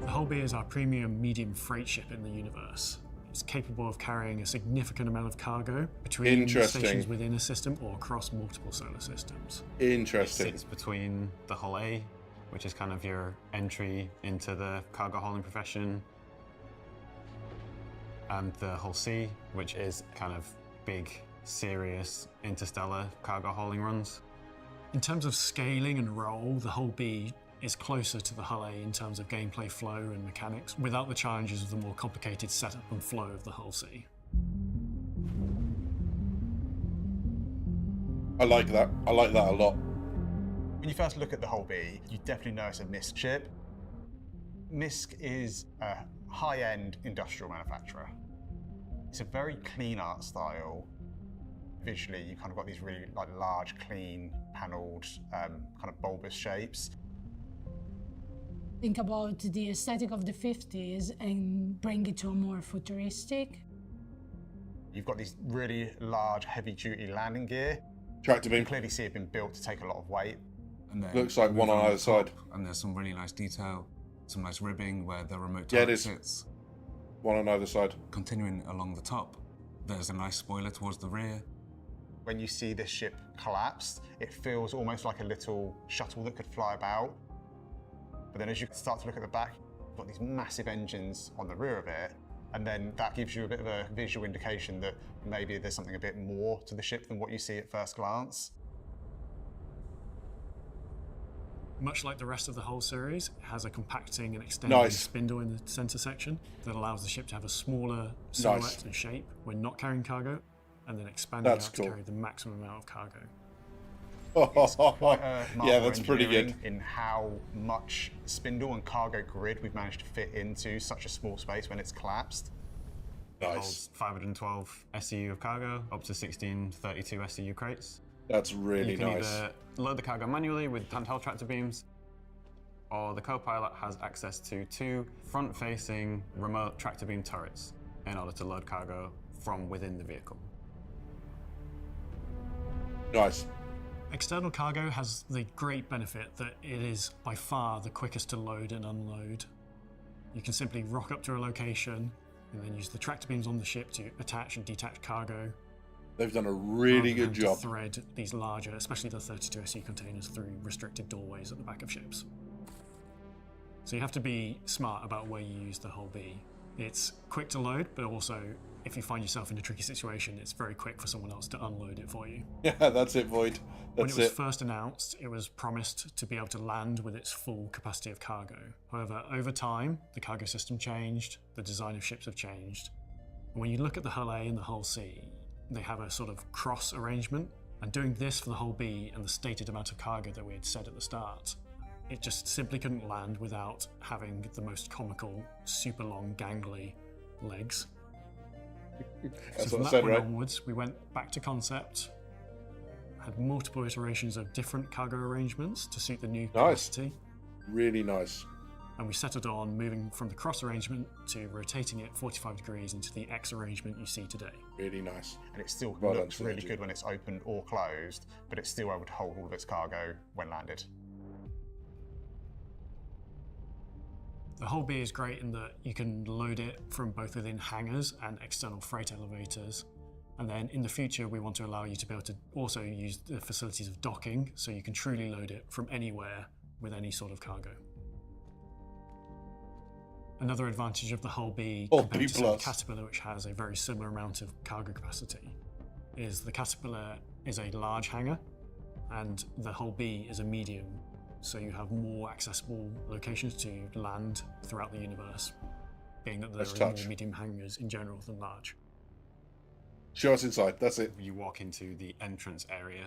The Hull-B is our premium medium freight ship in the universe. It's capable of carrying a significant amount of cargo between stations within a system or across multiple solar systems. Interesting. It sits between the Hull A, which is kind of your entry into the cargo hauling profession, and the Hull C, which is kind of big, serious interstellar cargo hauling runs. In terms of scaling and role, the Hull-B is closer to the Hull A in terms of gameplay flow and mechanics, without the challenges of the more complicated setup and flow of the Hull C. I like that. I like that a lot. When you first look at the Hull-B, you definitely notice a MISC ship. MISC is a high-end industrial manufacturer. It's a very clean art style. Visually, you kind of got these really large, clean, panelled, kind of bulbous shapes. Think about the aesthetic of the 50s and bring it to a more futuristic. You've got these really large, heavy-duty landing gear. Tractor You beam. can clearly see it being built to take a lot of weight. And then Looks like one on either side. And there's some really nice detail, some nice ribbing where the remote Yeah, it target is. sits. One on either side. Continuing along the top, there's a nice spoiler towards the rear. When you see this ship collapse, it feels almost like a little shuttle that could fly about. But then as you start to look at the back, you've got these massive engines on the rear of it, and then that gives you a bit of a visual indication that maybe there's something a bit more to the ship than what you see at first glance. Much like the rest of the Hull series, it has a compacting and extending Nice. spindle in the center section that allows the ship to have a smaller silhouette and shape when not carrying cargo, and then expanding That's out cool. to carry the maximum amount of cargo. Quite a Yeah, marvel that's pretty good. engineering in how much spindle and cargo grid we've managed to fit into such a small space when it's collapsed. Nice. Holds 512 SCU of cargo, up to 1632 SCU crates. That's really You can nice. either load the cargo manually with handheld tractor beams, or the co-pilot has access to 2 front-facing remote tractor beam turrets in order to load cargo from within the vehicle. Nice. External cargo has the great benefit that it is by far the quickest to load and unload. You can simply rock up to a location and then use the tractor beams on the ship to attach and detach cargo. They've done a really rather good than to job. thread these larger, especially the 32 SE containers, through restricted doorways at the back of ships. So you have to be smart about where you use the Hull-B. It's quick to load, but also if you find yourself in a tricky situation, it's very quick for someone else to unload it for you. Yeah, that's it, Void. When That's it was it. first announced, it was promised to be able to land with its full capacity of cargo. However, over time, the cargo system changed, the design of ships have changed. And when you look at the Hull A and the Hull C, they have a sort of cross arrangement. And doing this for the Hull-B and the stated amount of cargo that we had said at the start, it just simply couldn't land without having the most comical, super long, gangly legs. That's So what I from said, that point right? onwards, we went back to concept, had multiple iterations of different cargo arrangements to suit the new Nice. capacity, Really nice. and we settled on moving from the cross arrangement to rotating it 45 degrees into the X arrangement you see today. Really nice. And it still Well done, looks really Synergy. good when it's open or closed, but it's still able to hold all of its cargo when landed. The Hull-B is great in that you can load it from both within hangars and external freight elevators. And then in the future, we want to allow you to be able to also use the facilities of docking, so you can truly load it from anywhere with any sort of cargo. Another advantage of the Hull-B Oh, compared B to say, the plus. Caterpillar, which has a very similar amount of cargo capacity, is the Caterpillar is a large hangar, and the Hull B is a medium, so you have more accessible locations to land throughout the universe, being that there Let's are touch. more medium hangars in general than large. Show us inside. That's it. You walk into the entrance area,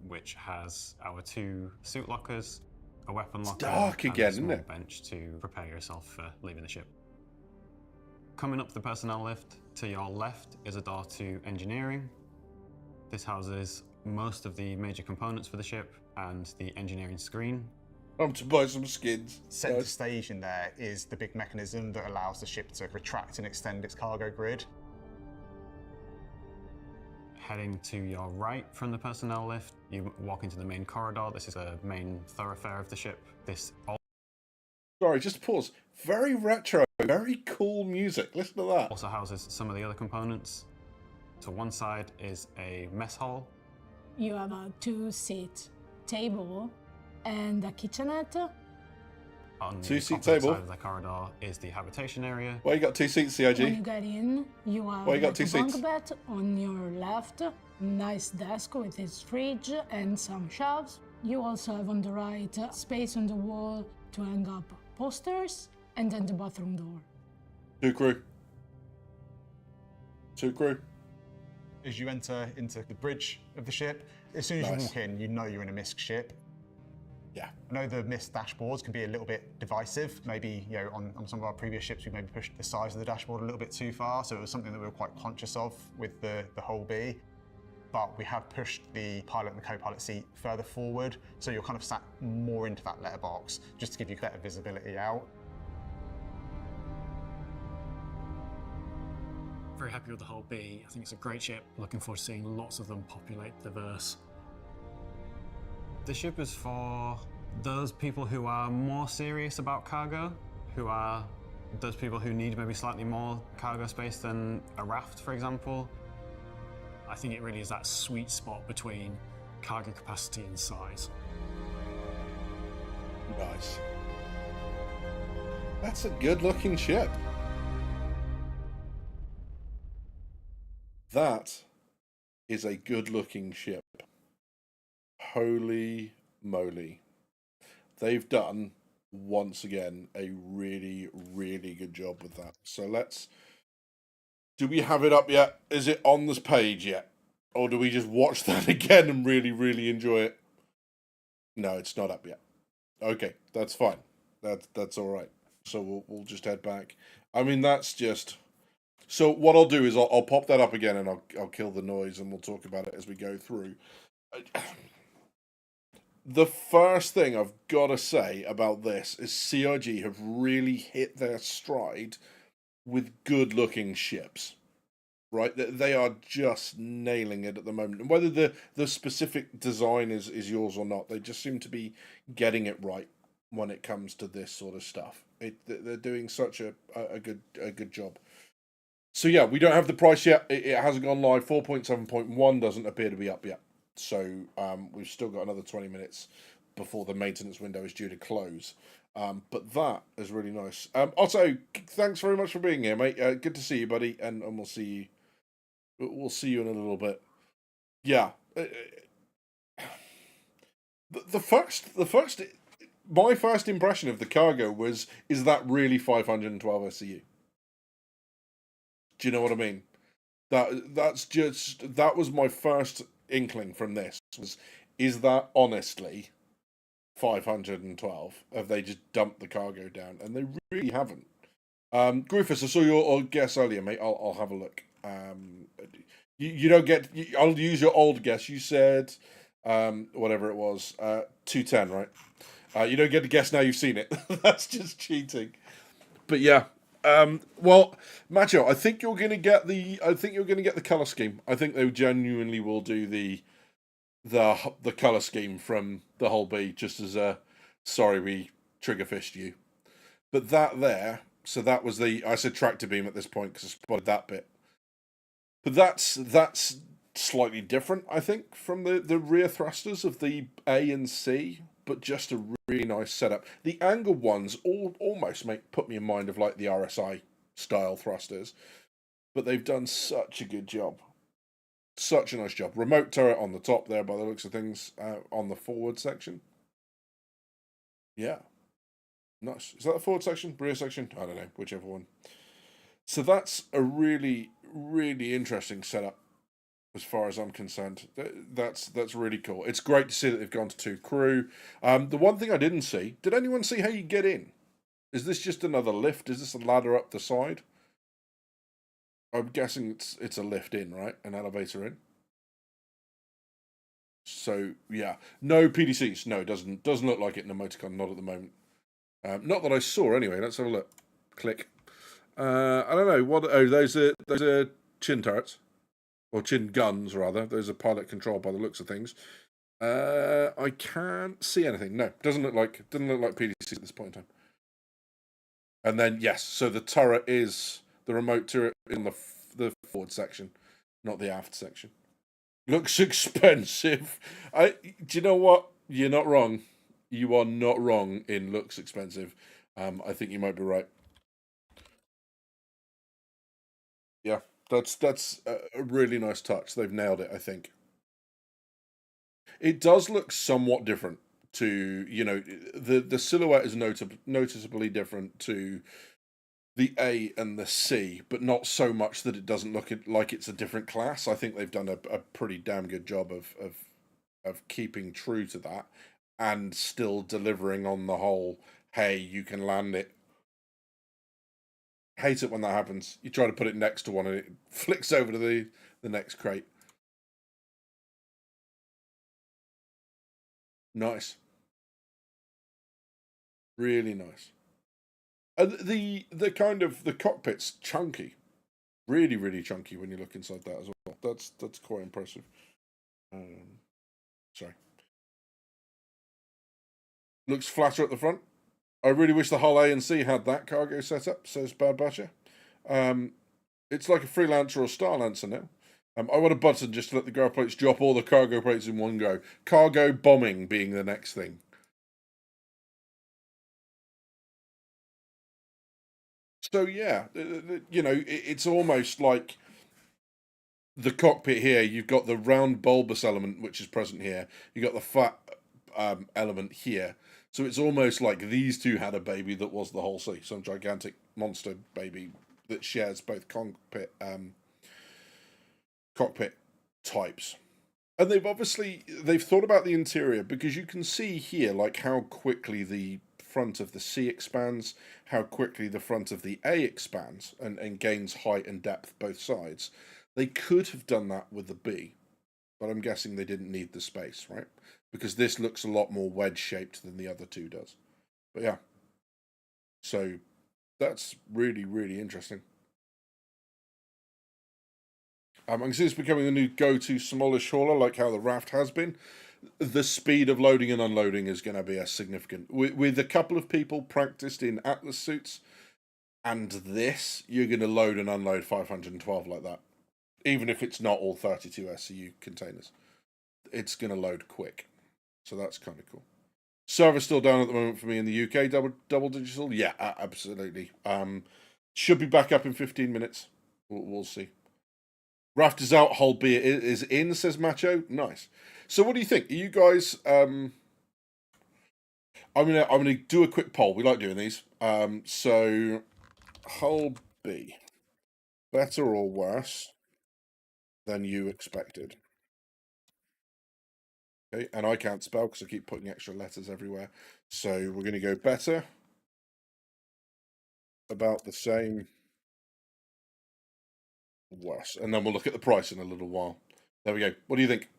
which has our 2 suit lockers, a weapon locker, dark and again, a small isn't it? bench to prepare yourself for leaving the ship. Coming up the personnel lift, to your left is a door to engineering. This houses most of the major components for the ship and the engineering screen. I'm to buy some skins. Centre Nice. stage in there is the big mechanism that allows the ship to retract and extend its cargo grid. Heading to your right from the personnel lift, you walk into the main corridor. This is the main thoroughfare of the ship. This Sorry, just pause. Very retro, very cool music. Listen to that. also houses some of the other components. To one side is a mess hall. You have a 2-seat table and a kitchenette. On the Two-seat opposite table. side of the corridor is the habitation area. Why you got 2 seats, When you CIG? get in, you have Why you got like 2 a bunk seats? bed on your left, nice desk with its fridge and some shelves. You also have on the right space on the wall to hang up posters, and then the bathroom door. 2 crew. 2 crew. As you enter into the bridge of the ship, as soon as Nice. you walk in, you know you're in a MISC ship. Yeah. I know the MISC dashboards can be a little bit divisive. Maybe, on some of our previous ships, we maybe pushed the size of the dashboard a little bit too far, so it was something that we were quite conscious of with the Hull B. But we have pushed the pilot and the co-pilot seat further forward, so you're kind of sat more into that letterbox, just to give you better visibility out. Very happy with the Hull B. I think it's a great ship. Looking forward to seeing lots of them populate the verse. The ship is for those people who are more serious about cargo, who are those people who need maybe slightly more cargo space than a raft, for example. I think it really is that sweet spot between cargo capacity and size. Nice. That's a good looking ship. That is a good looking ship. Holy moly. They've done, once again, a really, really good job with that. So let's... Do we have it up yet? Is it on this page yet? Or do we just watch that again and really, really enjoy it? No, it's not up yet. Okay, that's fine. That's all right. So we'll just head back. I mean, that's just... So what I'll do is I'll pop that up again and I'll kill the noise and we'll talk about it as we go through. The first thing I've got to say about this is CIG have really hit their stride with good-looking ships. Right? They are just nailing it at the moment. And whether the specific design is yours or not, they just seem to be getting it right when it comes to this sort of stuff. They're doing such a good job. So yeah, we don't have the price yet. It hasn't gone live. 4.7.1 doesn't appear to be up yet. So we've still got another 20 minutes before the maintenance window is due to close. But that is really nice. Also, thanks very much for being here, mate. Good to see you, buddy, and we'll see you. We'll see you in a little bit. Yeah. My first impression of the cargo is that really 512 SCU? Do you know what I mean? That was my first inkling from this. Is that honestly 512? Have they just dumped the cargo down? And they really haven't. Griffiths, I saw your guess earlier, mate. I'll have a look. You don't get. I'll use your old guess. You said whatever it was, 210, right? You don't get to guess now. You've seen it. That's just cheating. But yeah. Well, Macho, I think you're going to get the color scheme. I think they genuinely will do the color scheme from the Hull B, just as a sorry we trigger fished you. But that there, so that was I said tractor beam at this point because I spotted that bit. But that's slightly different, I think, from the rear thrusters of the A and C, but just a really nice setup. The angled ones almost put me in mind of like the RSI style thrusters, but they've done such a good job. Such a nice job. Remote turret on the top there, by the looks of things, on the forward section. Yeah. Nice. Is that the forward section? Rear section? I don't know. Whichever one. So that's a really, really interesting setup as far as I'm concerned. That's really cool. It's great to see that they've gone to 2 crew. The one thing I didn't see, did anyone see how you get in? Is this just another lift? Is this a ladder up the side? I'm guessing it's a lift in, right? An elevator in. So yeah, no PDCs. No, it doesn't look like it in a Motorcon. Not at the moment. Not that I saw anyway. Let's have a look. Click. I don't know what. Oh, those are chin turrets, or chin guns rather. Those are pilot control by the looks of things. I can't see anything. No, doesn't look like PDC at this point in time. And then yes, so the turret is the remote turret in the forward section, not the aft section. Looks expensive. Do you know what? You're not wrong. You are not wrong in looks expensive. I think you might be right. Yeah, that's a really nice touch. They've nailed it, I think. It does look somewhat different to, the silhouette is noticeably different to the A and the C, but not so much that it doesn't look like it's a different class. I think they've done a pretty damn good job of keeping true to that and still delivering on the whole, hey, you can land it. Hate it when that happens. You try to put it next to one and it flicks over to the next crate. Nice. Really nice. The kind of the cockpit's chunky, really chunky when you look inside that as well. That's quite impressive. Sorry. Looks flatter at the front. I really wish the Hull A and C had that cargo setup, says Bad Batcher. It's like a Freelancer or Starlancer now. I want a button just to let the ground plates drop all the cargo plates in one go. Cargo bombing being the next thing. So yeah, it's almost like the cockpit here. You've got the round bulbous element, which is present here. You've got the flat element here. So it's almost like these two had a baby that was the whole C, some gigantic monster baby that shares both cockpit types. And they've thought about the interior, because you can see here like how quickly the front of the C expands, how quickly the front of the A expands and gains height and depth both sides. They could have done that with the B, but I'm guessing they didn't need the space, right? Because this looks a lot more wedge-shaped than the other two does. But yeah. So that's really, really interesting. I can see it's becoming the new go-to smallish hauler, like how the Raft has been. The speed of loading and unloading is going to be a significant... With a couple of people practiced in Atlas suits, and this, you're going to load and unload 512 like that. Even if it's not all 32 SCU containers. It's going to load quick. So that's kind of cool. Server's still down at the moment for me in the UK, double digital. Yeah, absolutely. Should be back up in 15 minutes. We'll see. Raft is out, Hull B is in, says Macho. Nice. So what do you think? Are you guys... I'm gonna do a quick poll. We like doing these. So Hull B, better or worse than you expected? Okay, and I can't spell because I keep putting extra letters everywhere. So we're going to go better, about the same, worse. And then we'll look at the price in a little while. There we go. What do you think?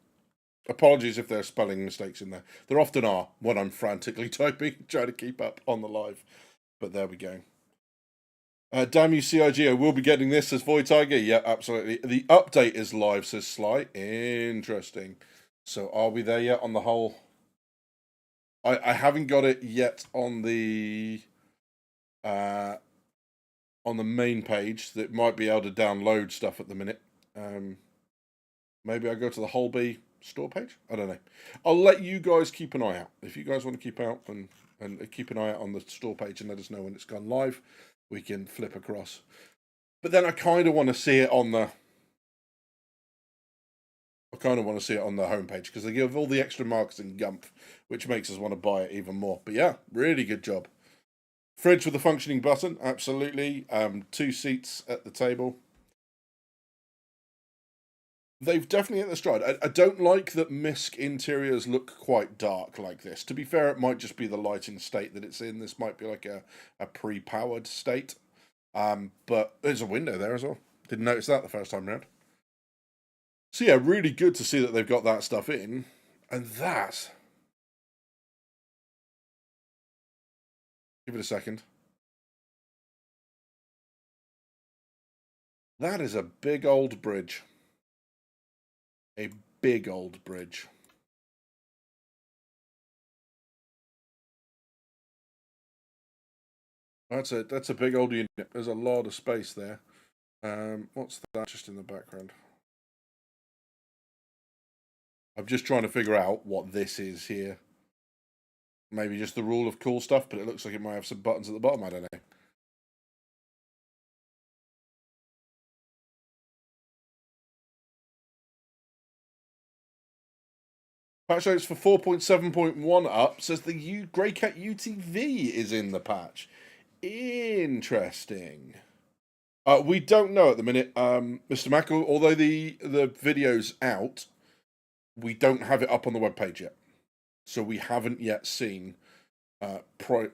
Apologies if there are spelling mistakes in there. There often are when I'm frantically typing, trying to keep up on the live. But there we go. Damn you, CIG. I will be getting this, says Void Tiger. Yeah, absolutely. The update is live, says Sly. Interesting. So are we there yet on the whole? I haven't got it yet on the main page. That might be able to download stuff at the minute. Maybe I go to the Hull B store page. I don't know. I'll let you guys keep an eye out. If you guys want to keep out and keep an eye out on the store page and let us know when it's gone live, we can flip across. But then I kind of want to see it on the I kind of want to see it on the homepage because they give all the extra marketing gumph, which makes us want to buy it even more. But yeah, really good job. Fridge with a functioning button, absolutely. 2 seats at the table. They've definitely hit the stride. I don't like that MISC interiors look quite dark like this. To be fair, it might just be the lighting state that it's in. This might be like a pre-powered state. But there's a window there as well. Didn't notice that the first time around. So yeah, really good to see that they've got that stuff in. And that... Give it a second. That is a big old bridge. A big old bridge. That's a big old unit. There's a lot of space there. What's that just in the background? I'm just trying to figure out what this is here. Maybe just the rule of cool stuff, but it looks like it might have some buttons at the bottom. I don't know. Patch notes for 4.7.1 up says the Greycat UTV is in the patch. Interesting. We don't know at the minute, Mr. Mack, although the video's out, we don't have it up on the webpage yet. So we haven't yet seen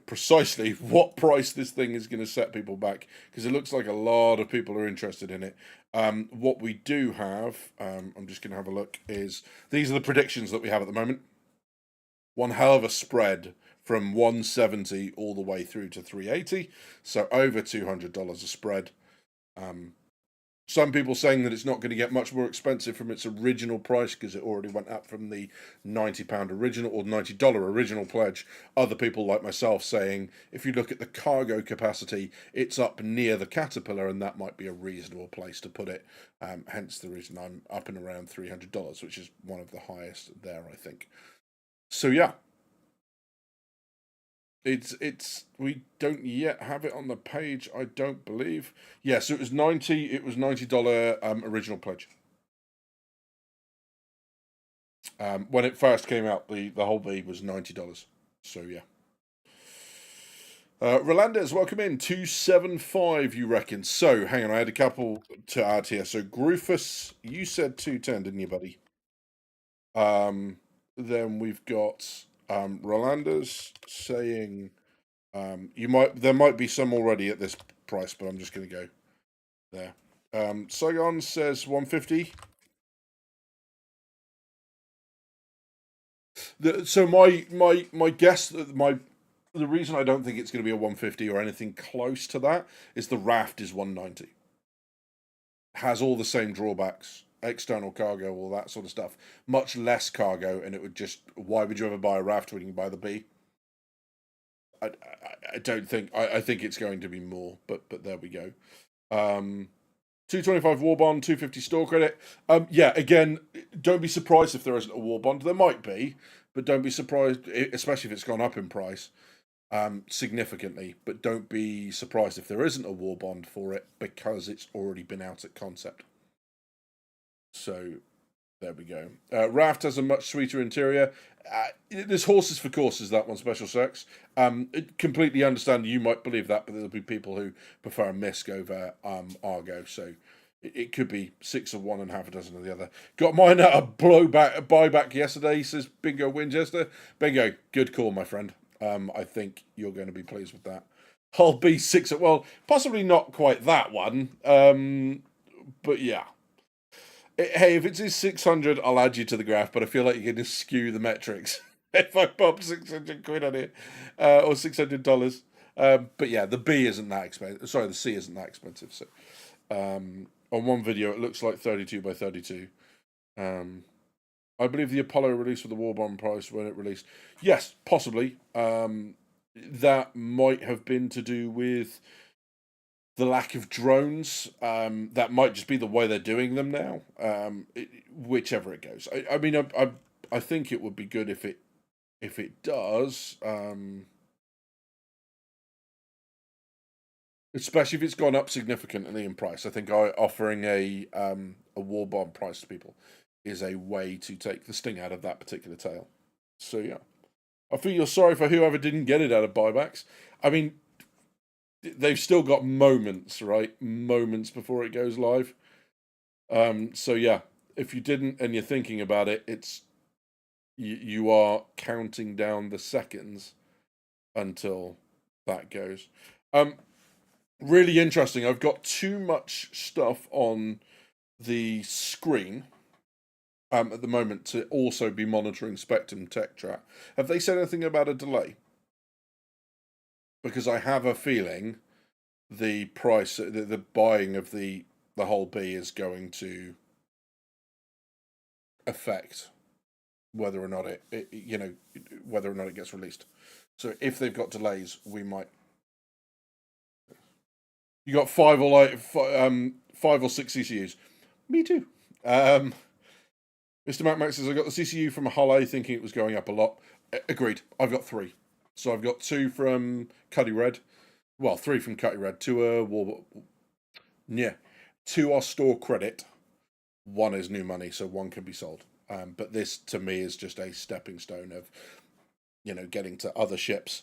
precisely what price this thing is going to set people back, because it looks like a lot of people are interested in it. What we do have, I'm just going to have a look, is these are the predictions that we have at the moment. One hell of a spread from 170 all the way through to 380, so over $200 a spread. Some people saying that it's not going to get much more expensive from its original price because it already went up from the £90 original or $90 original pledge. Other people like myself saying if you look at the cargo capacity, it's up near the Caterpillar, and that might be a reasonable place to put it. Hence the reason I'm up and around $300, which is one of the highest there, I think. So yeah. It's we don't yet have it on the page, I don't believe. Yes, it was $90 original pledge. When it first came out, the whole B was $90. So yeah. Rolandez, welcome in. 275, you reckon? So hang on, I had a couple to add here. So Grufus, you said 210, didn't you, buddy? Then we've got Rolandez saying there might be some already at this price, but I'm just going to go there. Saigon says 150. So my guess, the reason I don't think it's going to be a 150 or anything close to that is the raft is 190. Has all the same drawbacks, external cargo, all that sort of stuff. Much less cargo, and it would just, why would you ever buy a raft when you can buy the B? I don't think, I think it's going to be more, but there we go. 225 war bond, 250 store credit. Yeah, again, don't be surprised if there isn't a war bond. There might be, but don't be surprised, especially if it's gone up in price significantly. But don't be surprised if there isn't a war bond for it, because it's already been out at concept. So there we go. Raft has a much sweeter interior. There's horses for courses, that one, Special Sex. Completely understand you might believe that, but there'll be people who prefer MISC over Argo. So it could be 6 of one and half a dozen of the other. Got mine at a buyback yesterday, says Bingo Winchester. Bingo, good call, my friend. I think you're going to be pleased with that. I'll be 6 at, well, possibly not quite that one. But yeah. Hey, if it's his 600, I'll add you to the graph, but I feel like you're going to skew the metrics if I pop 600 quid on it, or $600. But yeah, the B isn't that expensive. Sorry, the C isn't that expensive. So, on one video, it looks like 32 by 32. I believe the Apollo released with the Warbomb price when it released. Yes, possibly. That might have been to do with the lack of drones. That might just be the way they're doing them now. Whichever it goes. I mean, I think it would be good if it does. Especially if it's gone up significantly in price. I think offering a war bomb price to people is a way to take the sting out of that particular tail. So yeah, I feel sorry for whoever didn't get it out of buybacks. I mean, they've still got moments, right? Moments before it goes live. So yeah, if you didn't and you're thinking about it, it's you are counting down the seconds until that goes. Really interesting. I've got too much stuff on the screen at the moment to also be monitoring Spectrum Tech Chat. Have they said anything about a delay? Because I have a feeling the price, the buying of the whole B is going to affect whether or not whether or not it gets released. So if they've got delays, we might. You got 5 or 6 CCUs. Me too. Mr. Mac Max says I got the CCU from Hull thinking it was going up a lot. Agreed. I've got 3. So I've got 2 from Cuddy Red. Well, 3 from Cuddy Red. 2 are store credit. 1 is new money, so 1 can be sold. But this to me is just a stepping stone of, getting to other ships.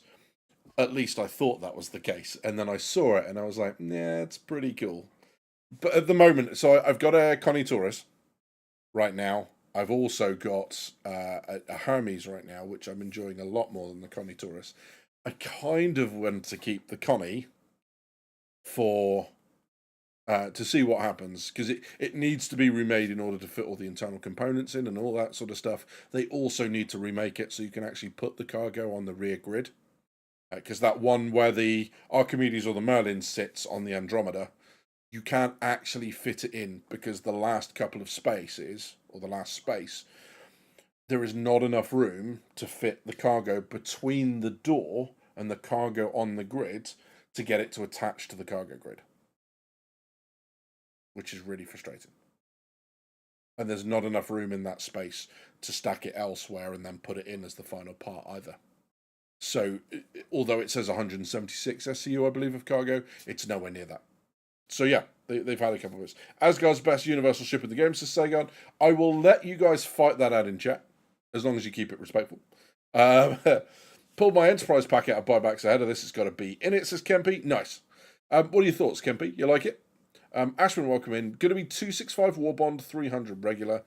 At least I thought that was the case, and then I saw it and I was like, "Yeah, it's pretty cool." But at the moment, so I've got a Connie Taurus right now. I've also got a Hermes right now, which I'm enjoying a lot more than the Connie Taurus. I kind of want to keep the Connie for to see what happens, because it needs to be remade in order to fit all the internal components in and all that sort of stuff. They also need to remake it so you can actually put the cargo on the rear grid. Because that one where the Archimedes or the Merlin sits on the Andromeda, you can't actually fit it in because the last couple of spaces, or the last space, there is not enough room to fit the cargo between the door and the cargo on the grid to get it to attach to the cargo grid. Which is really frustrating. And there's not enough room in that space to stack it elsewhere and then put it in as the final part either. So, although it says 176 SCU, I believe, of cargo, it's nowhere near that. So yeah, they've had a couple of us. Asgard's best universal ship in the game, says Sagan. I will let you guys fight that out in chat, as long as you keep it respectful. Pulled my Enterprise pack out of buybacks ahead of this. It's got a B in it, says Kempy. Nice. What are your thoughts, Kempy? You like it? Ashman, welcome in. Going to be 265 Warbond, 300 regular.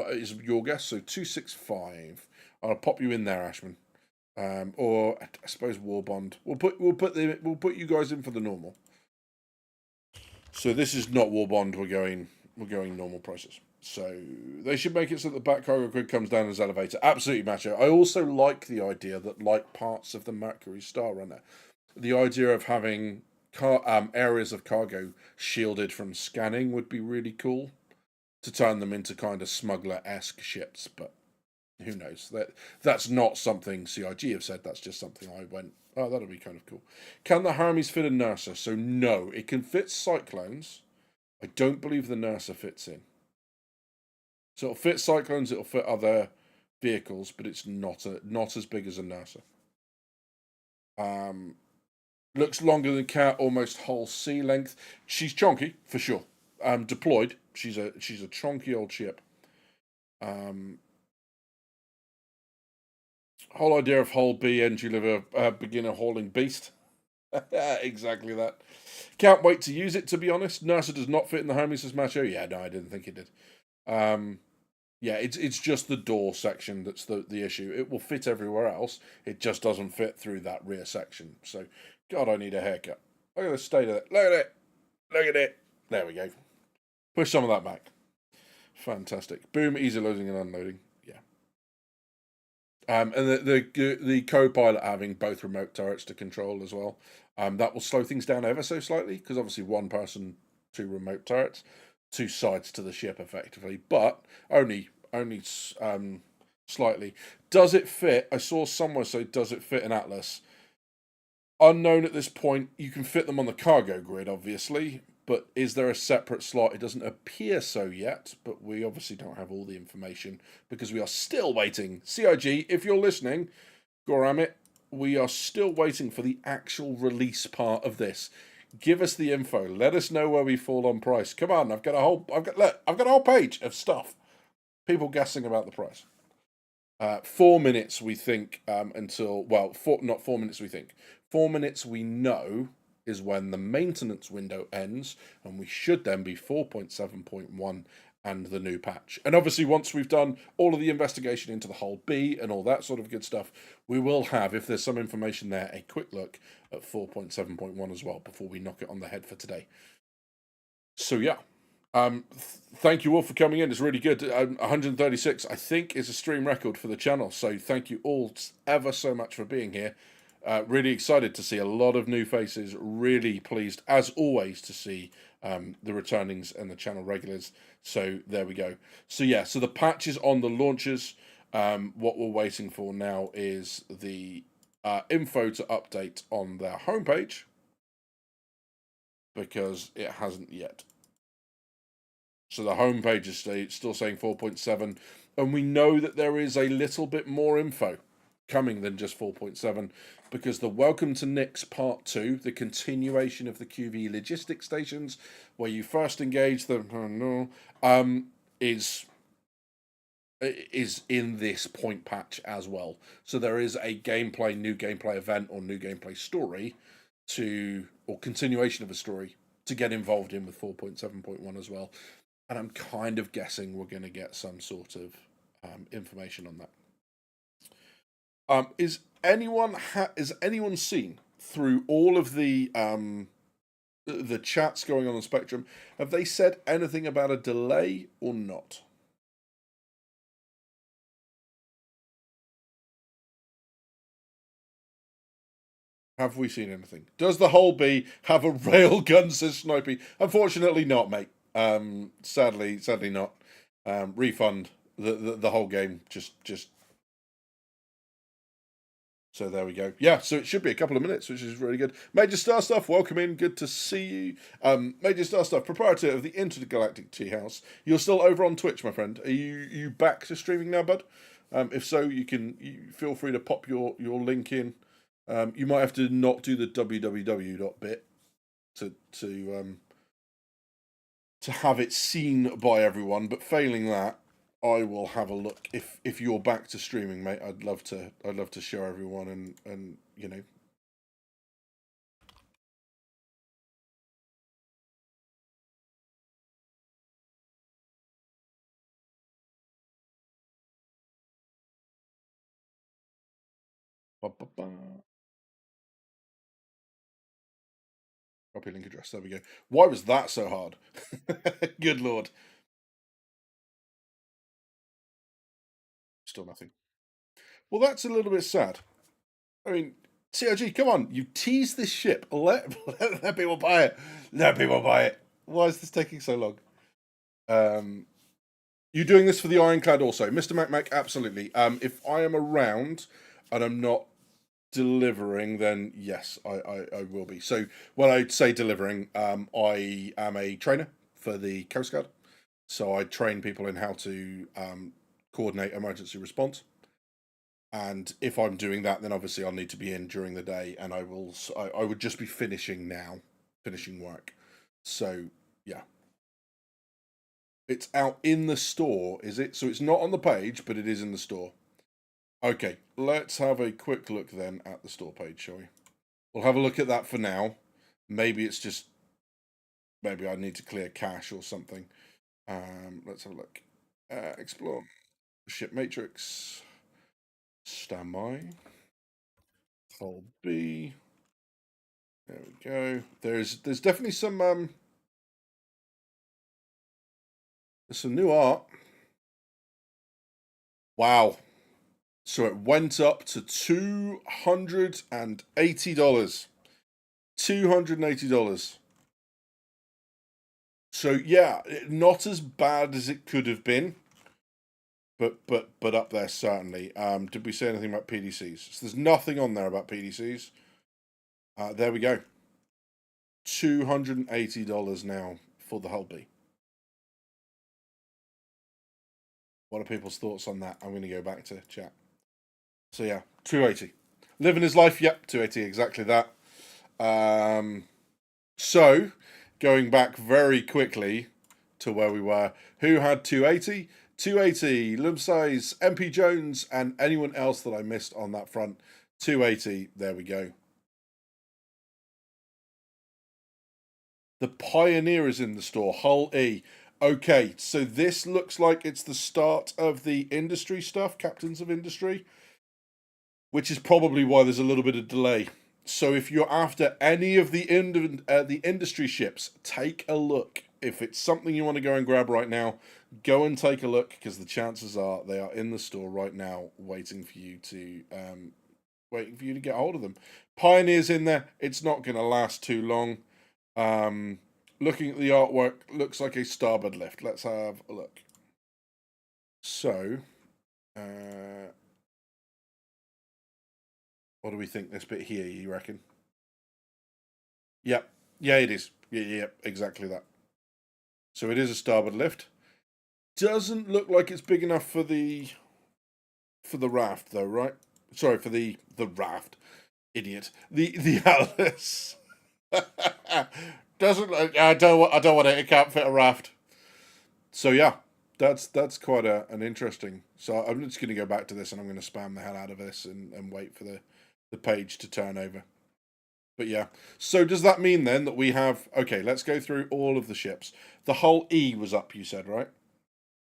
Is your guess? So 265. I'll pop you in there, Ashman. Or I suppose Warbond. We'll put you guys in for the normal. So this is not Warbond. We're going normal prices. So they should make it so that the back cargo grid comes down as elevator. Absolutely, Macho. I also like the idea that, like parts of the Mercury Star Runner, the idea of having areas of cargo shielded from scanning would be really cool to turn them into kind of smuggler-esque ships, but who knows? That's not something CIG have said. That's just something I went, oh, that'll be kind of cool. Can the Hermes fit a Nursa? So no, it can fit Cyclones. I don't believe the Nursa fits in. So it'll fit Cyclones, it'll fit other vehicles, but it's not as big as a Nursa. Looks longer than Cat, almost whole sea length. She's chonky for sure. Deployed, she's a chonky old ship. Whole idea of hull B entry level beginner hauling beast. Exactly that. Can't wait to use it, to be honest. Nursa does not fit in the Hermes, says Macho. Yeah, no, I didn't think it did. Yeah, it's just the door section that's the issue. It will fit everywhere else. It just doesn't fit through that rear section. So, God, I need a haircut. Look at the state of it. Look at it. Look at it. There we go. Push some of that back. Fantastic. Boom, easy loading and unloading. And the co-pilot having both remote turrets to control as well. That will slow things down ever so slightly, because obviously 1 person, 2 remote turrets, 2 sides to the ship effectively, but only slightly. Does it fit? I saw somewhere say, does it fit an Atlas? Unknown at this point. You can fit them on the cargo grid, obviously, but is there a separate slot? It doesn't appear so yet, but we obviously don't have all the information because we are still waiting. CIG, if you're listening, Goramit, we are still waiting for the actual release part of this. Give us the info. Let us know where we fall on price. Come on, I've got a whole page of stuff people guessing about the price. 4 minutes we think until, well, not 4 minutes we think. 4 minutes we know is when the maintenance window ends, and we should then be 4.7.1 and the new patch. And obviously, once we've done all of the investigation into the whole B and all that sort of good stuff, we will have, if there's some information there, a quick look at 4.7.1 as well before we knock it on the head for today. So yeah, thank you all for coming in. It's really good. 136, I think, is a stream record for the channel. So thank you all ever so much for being here. Really excited to see a lot of new faces. Really pleased, as always, to see the returnings and the channel regulars. So there we go. So yeah, so the patch is on the launchers. What we're waiting for now is the info to update on their homepage, because it hasn't yet. So the homepage is still saying 4.7, and we know that there is a little bit more info coming than just 4.7, because the Welcome to Nyx Part 2, the continuation of the QV logistics stations, where you first engage them, is in this point patch as well. So there is a new gameplay event or new gameplay story or continuation of a story to get involved in with 4.7.1 as well. And I'm kind of guessing we're going to get some sort of information on that. Is anyone seen through all of the chats going on Spectrum? Have they said anything about a delay or not? Have we seen anything? Does the whole B have a railgun, says Snipey? Unfortunately not, mate. Sadly not. Refund the whole game. Just. So there we go. Yeah, so it should be a couple of minutes, which is really good. Major Star Stuff, welcome in. Good to see you. Major Star Stuff, proprietor of the Intergalactic Tea House. You're still over on Twitch, my friend. Are you back to streaming now, bud? If so, you feel free to pop your link in. You might have to not do the www.bit to have it seen by everyone, but failing that, I will have a look. If you're back to streaming, mate, I'd love to show everyone and you know. Copy link address. There we go. Why was that so hard? Good lord. Still nothing. Well, that's a little bit sad. I mean, CRG, come on. You tease this ship. Let people buy it. Let people buy it. Why is this taking so long? You doing this for the Ironclad also? Mr. Mac, absolutely. If I am around and I'm not delivering, then yes, I will be. So when I say delivering, I am a trainer for the Coast Guard. So I train people in how to coordinate emergency response. And if I'm doing that, then obviously I'll need to be in during the day, and I would just be finishing work. So yeah. It's out in the store, is it? So it's not on the page, but it is in the store. Okay, let's have a quick look then at the store page, shall we? We'll have a look at that for now. Maybe it's just, maybe I need to clear cache or something. Let's have a look. Explore. Ship matrix. Standby. Hold B. There we go. There's definitely some there's some new art. Wow. So it went up to $280. $280. So yeah, not as bad as it could have been, but up there certainly. Did we say anything about PDCs? So there's nothing on there about PDCs. There we go. $280 now for the Hull B. What are people's thoughts on that? I'm going to go back to chat. So yeah, 280. Living his life, yep, 280, exactly that. So, going back very quickly to where we were, who had 280? 280, Lum Size, MP Jones, and anyone else that I missed on that front. 280, there we go. The Pioneer is in the store, Hull E. Okay, so this looks like it's the start of the industry stuff, Captains of Industry, which is probably why there's a little bit of delay. So if you're after any of the industry ships, take a look. If it's something you want to go and grab right now, go and take a look, because the chances are they are in the store right now, waiting for you to get hold of them. Pioneer's in there. It's not going to last too long. Looking at the artwork, looks like a starboard lift. Let's have a look. So, what do we think this bit here, you reckon? Yep. Yeah, it is. Yeah, exactly that. So it is a starboard lift. Doesn't look like it's big enough for the raft, though, right? Sorry, for the raft. Idiot. The Atlas. Doesn't look. I don't want it. It can't fit a raft. So yeah, that's quite an interesting. So I'm just going to go back to this, and I'm going to spam the hell out of this and wait for the page to turn over. But yeah, so does that mean then that we have... Okay, let's go through all of the ships. The Hull E was up, you said, right?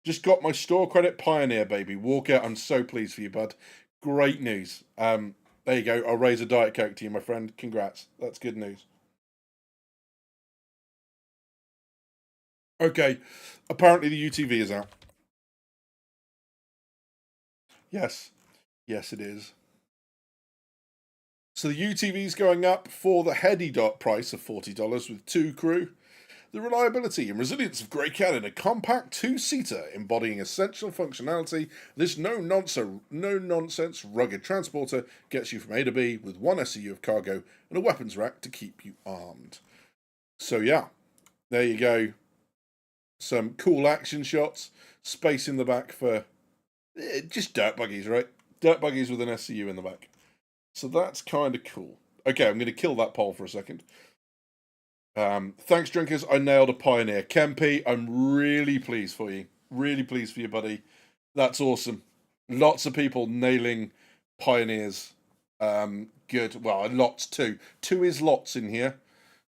Just got my store credit, Pioneer, baby. Walker, I'm so pleased for you, bud. Great news. There you go. I'll raise a Diet Coke to you, my friend. Congrats. That's good news. Okay, apparently the UTV is out. Yes. Yes, it is. So the UTV is going up for the heady price of $40 with 2 crew. The reliability and resilience of Grey Cannon, a compact 2-seater embodying essential functionality, this no-nonsense rugged transporter gets you from A to B with 1 SCU of cargo and a weapons rack to keep you armed. So yeah, there you go. Some cool action shots, space in the back for just dirt buggies, right? Dirt buggies with an SCU in the back. So that's kind of cool. Okay, I'm going to kill that poll for a second. Thanks, drinkers. I nailed a Pioneer. Kempi, I'm really pleased for you. Really pleased for you, buddy. That's awesome. Lots of people nailing Pioneers. Good. Well, lots too. 2 is lots in here.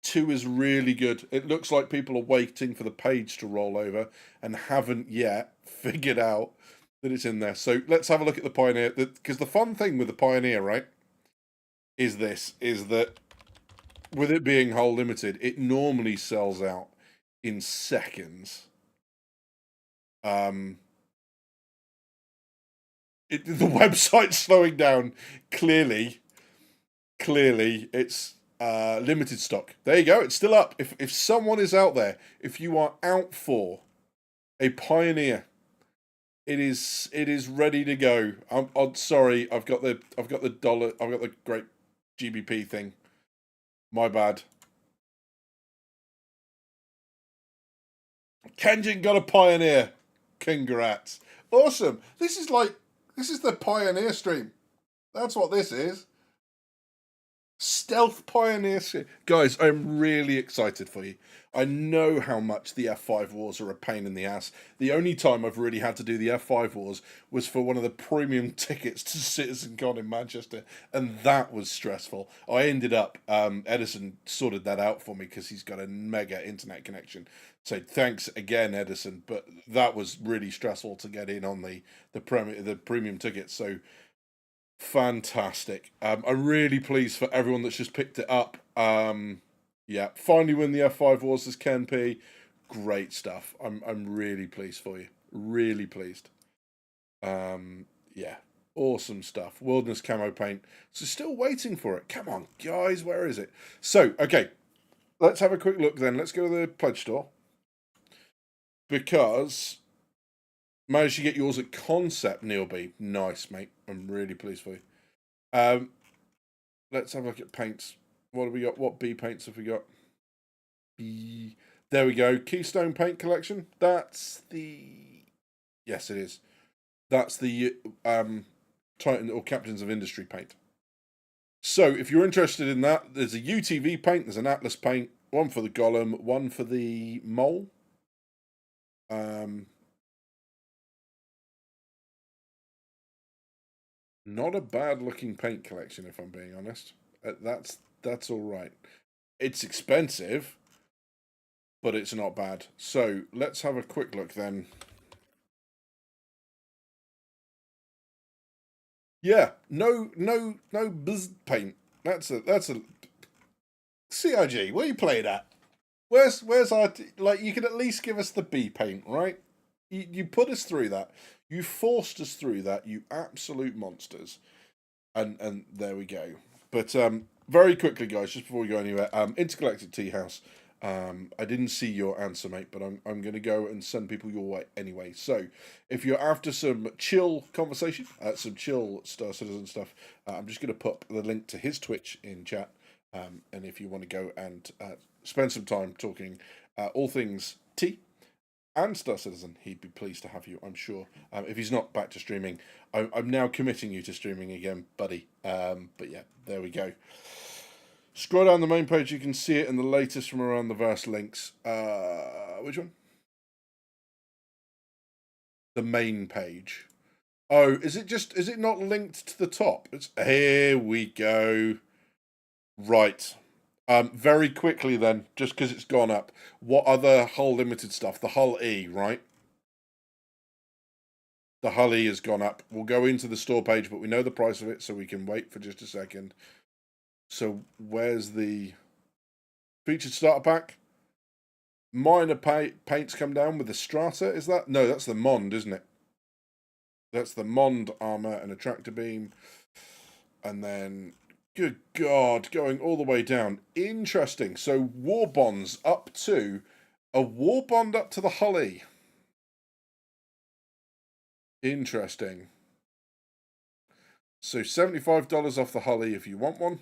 2 is really good. It looks like people are waiting for the page to roll over and haven't yet figured out that it's in there. So let's have a look at the Pioneer. Because the fun thing with the Pioneer, right, is that with it being Hull Limited, it normally sells out in seconds. The website's slowing down. Clearly, it's limited stock. There you go. It's still up. If someone is out there, if you are out for a Pioneer, it is ready to go. I'm sorry. I've got the great GBP thing. My bad. Kenjin got a Pioneer. Congrats. Awesome. This is the Pioneer stream. That's what this is. Stealth Pioneer. Guys, I'm really excited for you. I know how much the F5 wars are a pain in the ass. The only time I've really had to do the F5 wars was for one of the premium tickets to CitizenCon in Manchester, and that was stressful. I ended up, Edison sorted that out for me because he's got a mega internet connection. So thanks again, Edison, but that was really stressful to get in on the premium tickets. So fantastic. I'm really pleased for everyone that's just picked it up. Yeah, finally win the F5 Wars as Ken P. Great stuff. I'm really pleased for you. Really pleased. Yeah, awesome stuff. Wilderness camo paint. So still waiting for it. Come on, guys, where is it? So, okay, let's have a quick look then. Let's go to the pledge store. Because managed to get yours at Concept, Neil B. Nice, mate. I'm really pleased for you. Let's have a look at paints. What have we got? What B paints have we got? B. There we go. Keystone Paint Collection. That's the... Yes, it is. That's the Titan or Captains of Industry paint. So, if you're interested in that, there's a UTV paint, there's an Atlas paint, one for the Golem, one for the Mole. Not a bad looking paint collection, if I'm being honest. That's all right. It's expensive, but it's not bad. So let's have a quick look then. Yeah, no buzz paint. That's a CIG. Where you playing at? Where's our like? You can at least give us the B paint, right? You put us through that. You forced us through that. You absolute monsters. And there we go. But very quickly, guys, just before we go anywhere, Intergalactic Tea House. I didn't see your answer, mate, but I'm going to go and send people your way anyway. So, if you're after some chill conversation, some chill Star Citizen stuff, I'm just going to put the link to his Twitch in chat. And if you want to go and spend some time talking all things tea and Star Citizen, he'd be pleased to have you, I'm sure. If he's not back to streaming, I'm now committing you to streaming again, buddy. But yeah, there we go. Scroll down the main page, you can see it in the latest from around the verse links. Which one? The main page. Oh, is it not linked to the top? Here we go. Right. Very quickly then, just because it's gone up. What other Hull Limited stuff? The Hull E, right? The Hull E has gone up. We'll go into the store page, but we know the price of it, so we can wait for just a second. So where's the featured starter pack? Minor paints come down with the Strata, is that? No, that's the Mond, isn't it? That's the Mond armor and a tractor beam. And then, good God, going all the way down. Interesting. So war bonds up to, a war bond up to the Hull E. Interesting. So $75 off the Hull E if you want one.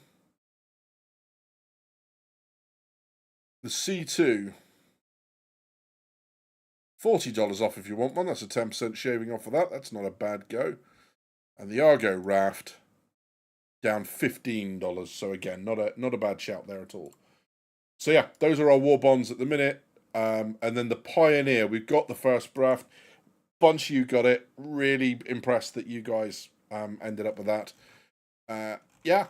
The C2, $40 off if you want one. That's a 10% shaving off of that. That's not a bad go. And the Argo Raft, down $15. So again, not a bad shout there at all. So yeah, those are our war bonds at the minute. And then the Pioneer, we've got the first draft. Bunch of you got it. Really impressed that you guys ended up with that. Yeah.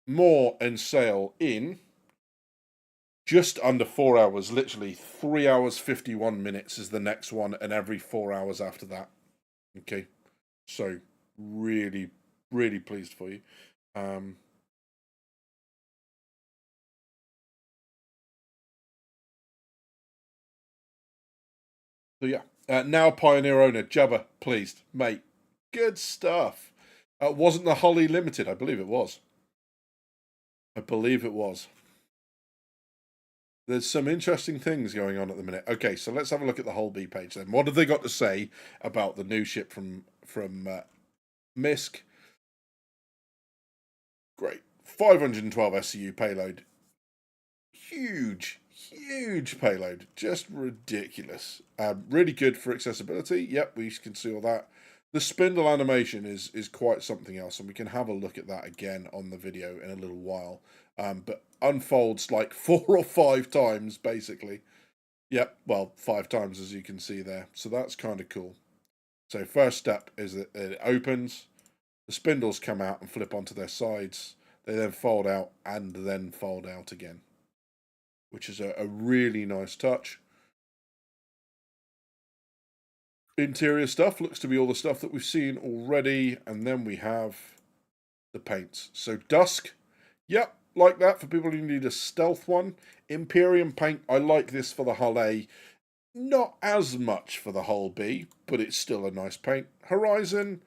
More in sale in just under 4 hours. Literally 3 hours 51 minutes is the next one, and every 4 hours after that. Okay. So really, really pleased for you. So yeah. Now Pioneer owner, Jabba, pleased. Mate, good stuff. Wasn't the Hull E Limited? I believe it was. There's some interesting things going on at the minute. Okay, so let's have a look at the Hull B page then. What have they got to say about the new ship from MISC? Great. 512 SCU payload. Huge payload. Just ridiculous. Really good for accessibility. Yep, we can see all that. The spindle animation is quite something else, and we can have a look at that again on the video in a little while. But unfolds like 4 or 5 times, basically. Yep, well, 5 times as you can see there. So that's kind of cool. So first step is that it opens, the spindles come out and flip onto their sides. They then fold out and then fold out again, which is a really nice touch. Interior stuff looks to be all the stuff that we've seen already, and then we have the paints. So Dusk, yep, like that for people who need a stealth one. Imperium paint, I like this for the Hull A. Not as much for the Hull B, but it's still a nice paint. Horizon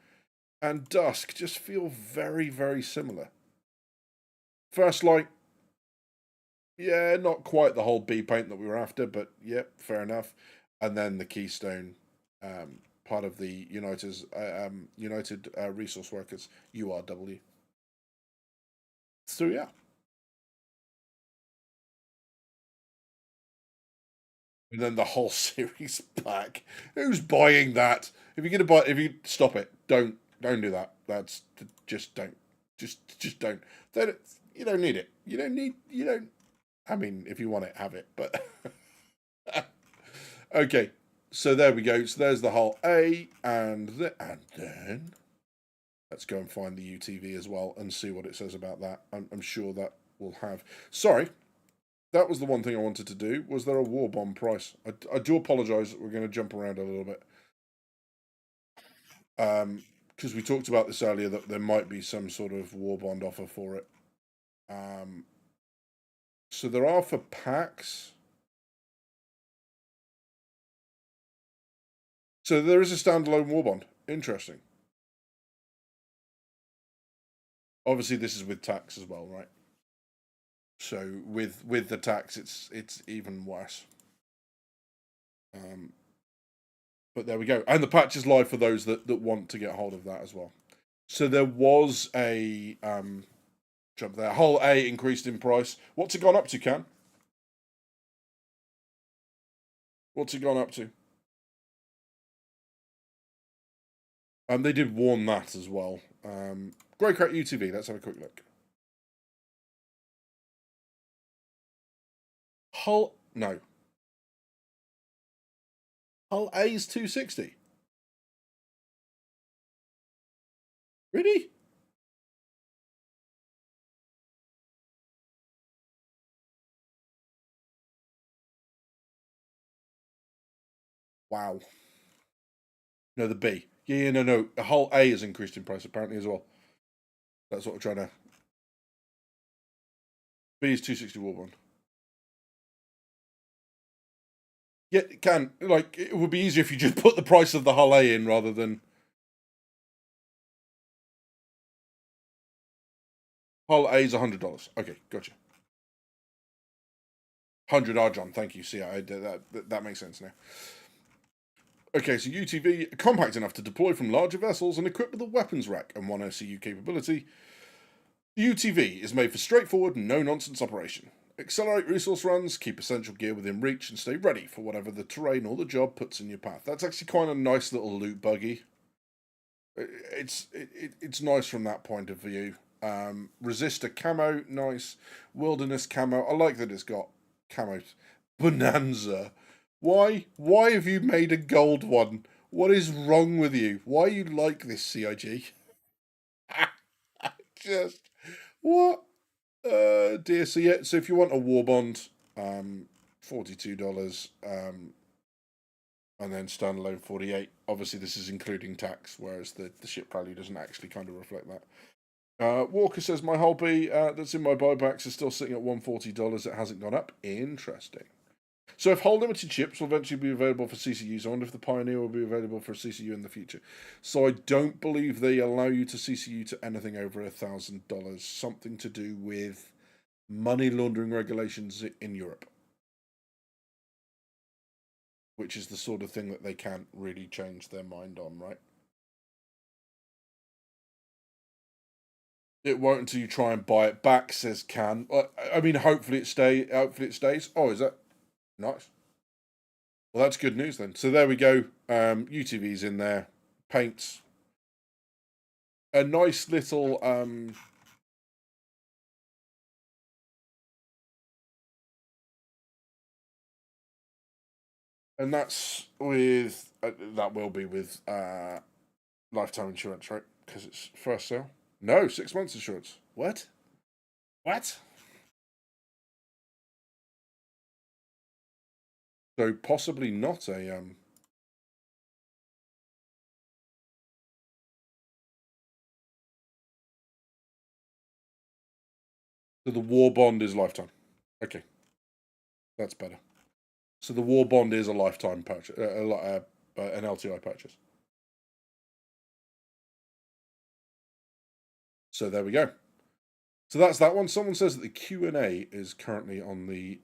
and Dusk just feel very, very similar. First Light, yeah, not quite the whole B paint that we were after, but yep, fair enough. And then the Keystone, part of the United Resource Workers, URW. So yeah. And then the whole series pack. Who's buying that? If you're gonna if you stop it, don't do that. That's just don't. Just don't. You don't need it. You don't. I mean, if you want it, have it. But okay. So there we go. So there's the whole A, and then Let's go and find the UTV as well and see what it says about that. I'm sure that will have... Sorry, that was the one thing I wanted to do. Was there a war bond price? I do apologise that we're going to jump around a little bit. Because we talked about this earlier, that there might be some sort of war bond offer for it. So there are for packs. So there is a standalone war bond. Interesting. Obviously, this is with tax as well, right? So with the tax, it's even worse. But there we go. And the patch is live for those that want to get hold of that as well. So there was a jump there. Hull A increased in price. What's it gone up to, Can? What's it gone up to? They did warn that as well. Greycrack UTV, let's have a quick look. Hull, no. Hull A is 260. Really? Wow. No, the B. Yeah, no. Hull A has increased in price apparently as well. That's what we're trying to... B is 260 Warbond. Yeah, it can. Like, it would be easier if you just put the price of the Hull A in rather than... Hull A is $100. Okay, gotcha. 100 Argon, thank you. See, that makes sense now. Okay, so UTV, compact enough to deploy from larger vessels and equipped with a weapons rack and 1 SCU capability. The UTV is made for straightforward, no-nonsense operation. Accelerate resource runs, keep essential gear within reach, and stay ready for whatever the terrain or the job puts in your path. That's actually quite a nice little loot buggy. It's nice from that point of view. Resistor camo, nice. Wilderness camo, I like that it's got camo. Bonanza. Why have you made a gold one? What is wrong with you? Why you like this, CIG? Just, what? Dear, so yeah, so if you want a war bond, $42, and then standalone 48. Obviously, this is including tax, whereas the ship value doesn't actually kind of reflect that. Walker says, my Hull B that's in my buybacks is still sitting at $140. It hasn't gone up. Interesting. So if Hull Limited ships will eventually be available for CCUs, I wonder if the Pioneer will be available for a CCU in the future. So I don't believe they allow you to CCU to anything over $1,000. Something to do with money laundering regulations in Europe. Which is the sort of thing that they can't really change their mind on, right? It won't until you try and buy it back, says Can. I mean, hopefully it stays. Oh, is that nice? Well, that's good news then. So there we go. UTV's in there. Paints. A nice little and that's with that will be with lifetime insurance, right? Because it's first sale. No, 6 months insurance. What? So possibly not a So the war bond is lifetime. Okay, that's better. So the war bond is a lifetime purchase, an LTI purchase. So there we go. So that's that one. Someone says that the Q&A is currently on the...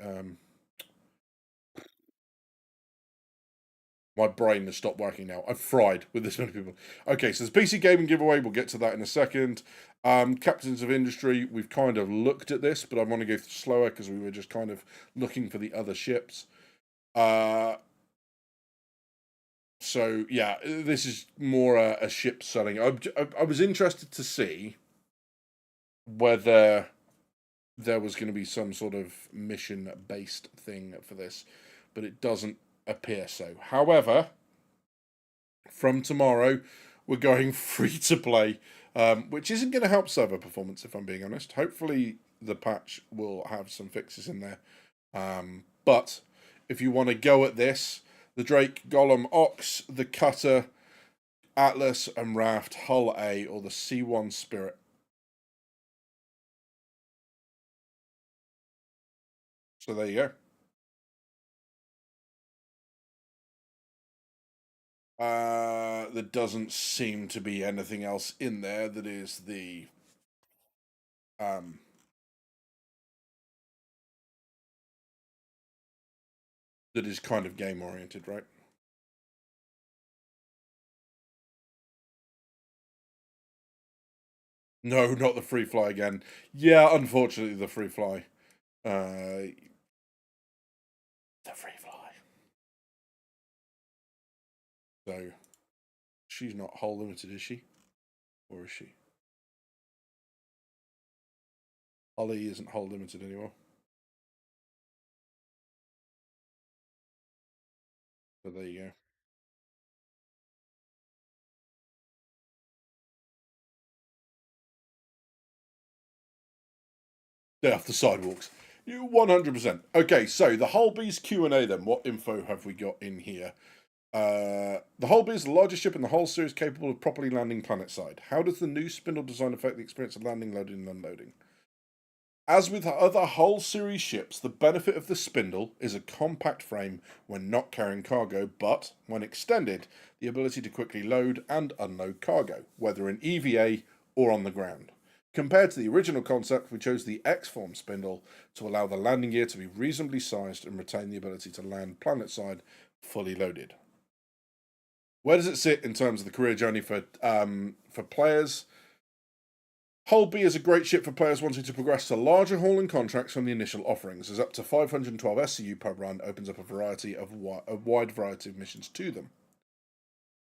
My brain has stopped working now. I've fried with this many people. Okay, so there's PC Gaming giveaway. We'll get to that in a second. Captains of Industry, we've kind of looked at this, but I want to go slower because we were just kind of looking for the other ships. So, yeah, this is more a ship selling. I was interested to see whether there was going to be some sort of mission-based thing for this, but it doesn't appear so. However, from tomorrow, we're going free to play. which isn't going to help server performance, if I'm being honest. Hopefully the patch will have some fixes in there. But if you want to go at this, the Drake, Golem, Ox, the Cutter, Atlas and Raft, Hull A, or the C1 Spirit. So there you go. There doesn't seem to be anything else in there that is the that is kind of game oriented, right? No, not the free fly again. Yeah, unfortunately, the free fly. The free fly. So, she's not hull limited, is she? Or is she? Holly isn't hull limited anymore. So there you go. They're off the sidewalks. 100%. Okay, so the Hull B's Q&A then. What info have we got in here? The Hull B is the largest ship in the Hull series capable of properly landing planetside. How does the new spindle design affect the experience of landing, loading, and unloading? As with other Hull series ships, the benefit of the spindle is a compact frame when not carrying cargo, but, when extended, the ability to quickly load and unload cargo, whether in EVA or on the ground. Compared to the original concept, we chose the X-Form spindle to allow the landing gear to be reasonably sized and retain the ability to land planetside fully loaded. Where does it sit in terms of the career journey for players? Hull B is a great ship for players wanting to progress to larger hauling contracts from the initial offerings, as up to 512 SCU per run opens up a wide variety of missions to them.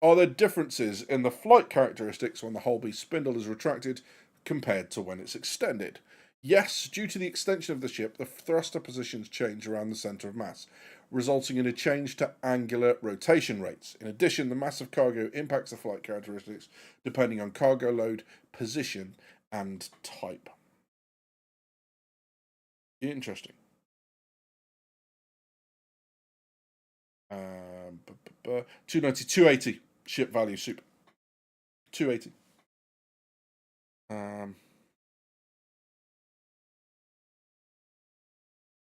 Are there differences in the flight characteristics when the Hull B spindle is retracted compared to when it's extended? Yes, due to the extension of the ship, the thruster positions change around the centre of mass, resulting in a change to angular rotation rates. In addition, the mass of cargo impacts the flight characteristics depending on cargo load, position, and type. Interesting. 290, 280 ship value super. 280.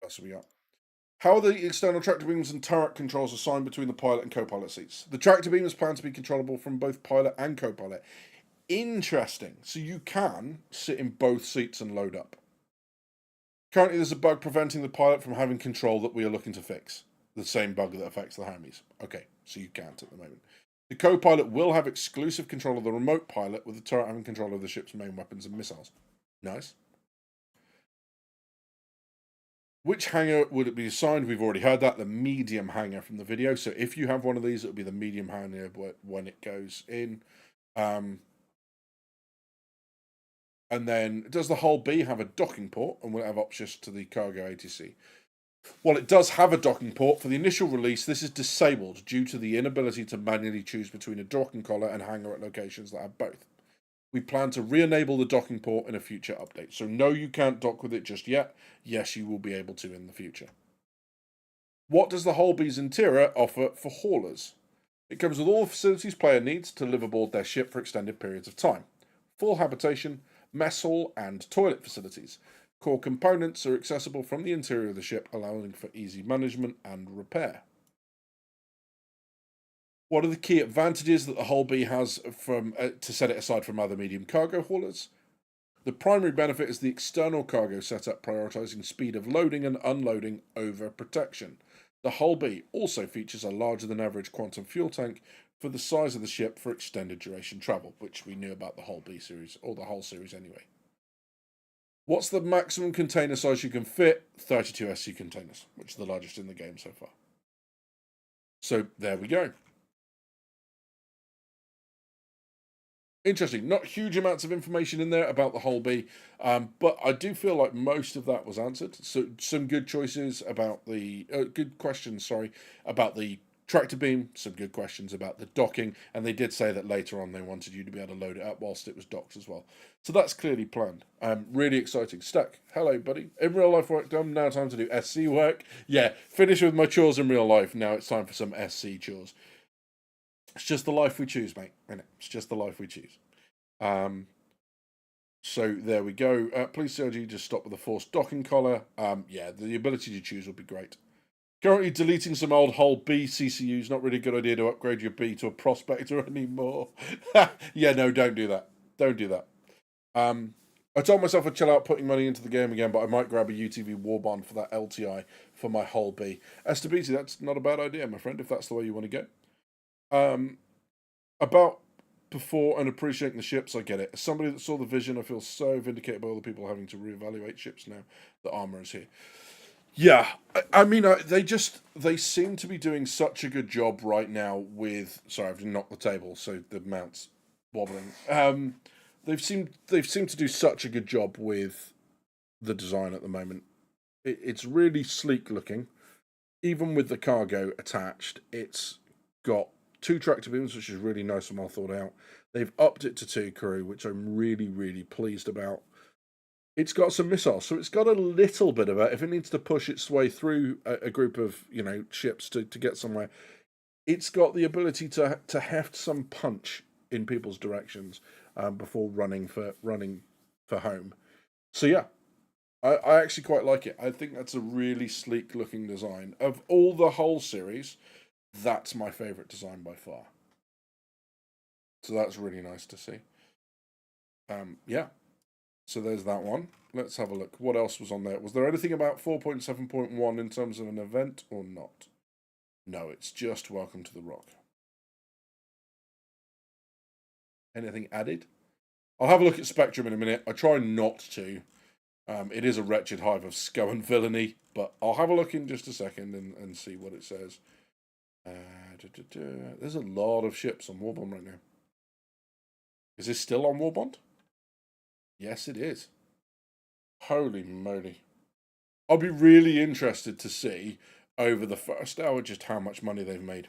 That's what we got. How are the external tractor beams and turret controls assigned between the pilot and co-pilot seats? The tractor beam is planned to be controllable from both pilot and co-pilot. Interesting. So you can sit in both seats and load up. Currently, there's a bug preventing the pilot from having control that we are looking to fix. The same bug that affects the Hermes. Okay, so you can't at the moment. The co-pilot will have exclusive control of the remote pilot, with the turret having control of the ship's main weapons and missiles. Nice. Which hangar would it be assigned? We've already heard that, the medium hangar from the video. So if you have one of these, it would be the medium hangar when it goes in. And then, does the Hull B have a docking port, and will it have options to the cargo ATC? Well, it does have a docking port. For the initial release, this is disabled due to the inability to manually choose between a docking collar and hangar at locations that have both. We plan to re-enable the docking port in a future update. So no, you can't dock with it just yet. Yes, you will be able to in the future. What does the Hull B's interior offer for haulers? It comes with all the facilities player needs to live aboard their ship for extended periods of time. Full habitation, mess hall, and toilet facilities. Core components are accessible from the interior of the ship, allowing for easy management and repair. What are the key advantages that the Hull B has to set it aside from other medium cargo haulers? The primary benefit is the external cargo setup, prioritizing speed of loading and unloading over protection. The Hull B also features a larger than average quantum fuel tank for the size of the ship for extended duration travel, which we knew about the Hull B series, or the Hull series anyway. What's the maximum container size you can fit? 32 SC containers, which is the largest in the game so far. So there we go. Interesting. Not huge amounts of information in there about the Hull B, but I do feel like most of that was answered. So some good choices about the good questions. Sorry, about the Tractor beam, some good questions about the docking, and they did say that later on they wanted you to be able to load it up whilst it was docked as well. So that's clearly planned. Really exciting. Stack, hello, buddy. In real life work done, now time to do SC work. Yeah, finish with my chores in real life. Now it's time for some SC chores. It's just the life we choose, mate. It's just the life we choose. So there we go. Please, CRG, just stop with the forced docking collar. Yeah, the ability to choose would be great. Currently deleting some old Hull B CCUs. Not really a good idea to upgrade your B to a Prospector anymore. Yeah, no, don't do that. Don't do that. I told myself I'd chill out putting money into the game again, but I might grab a UTV Warbond for that LTI for my Hull B. Estabisi, that's not a bad idea, my friend, if that's the way you want to go. About before and appreciating the ships, I get it. As somebody that saw the vision, I feel so vindicated by all the people having to reevaluate ships now that armor is here. Yeah, I mean, they seem to be doing such a good job right now with. Sorry, I've knocked the table, so the mount's wobbling. They've seemed to do such a good job with the design at the moment. It's really sleek looking, even with the cargo attached. It's got 2 tractor beams, which is really nice and well thought out. They've upped it to 2 crew, which I'm really, really pleased about. It's got some missiles, so it's got a little bit of it. If it needs to push its way through a group of, ships to get somewhere, it's got the ability to heft some punch in people's directions before running for home. So yeah, I actually quite like it. I think that's a really sleek looking design. Of all the whole series, that's my favourite design by far. So that's really nice to see. Yeah. So there's that one. Let's have a look. What else was on there? Was there anything about 4.7.1 in terms of an event or not? No, it's just Welcome to the Rock. Anything added? I'll have a look at Spectrum in a minute. I try not to. It is a wretched hive of scum and villainy, but I'll have a look in just a second and see what it says. There's a lot of ships on Warbond right now. Is this still on Warbond? Yes, it is. Holy moly. I'll be really interested to see over the first hour just how much money they've made.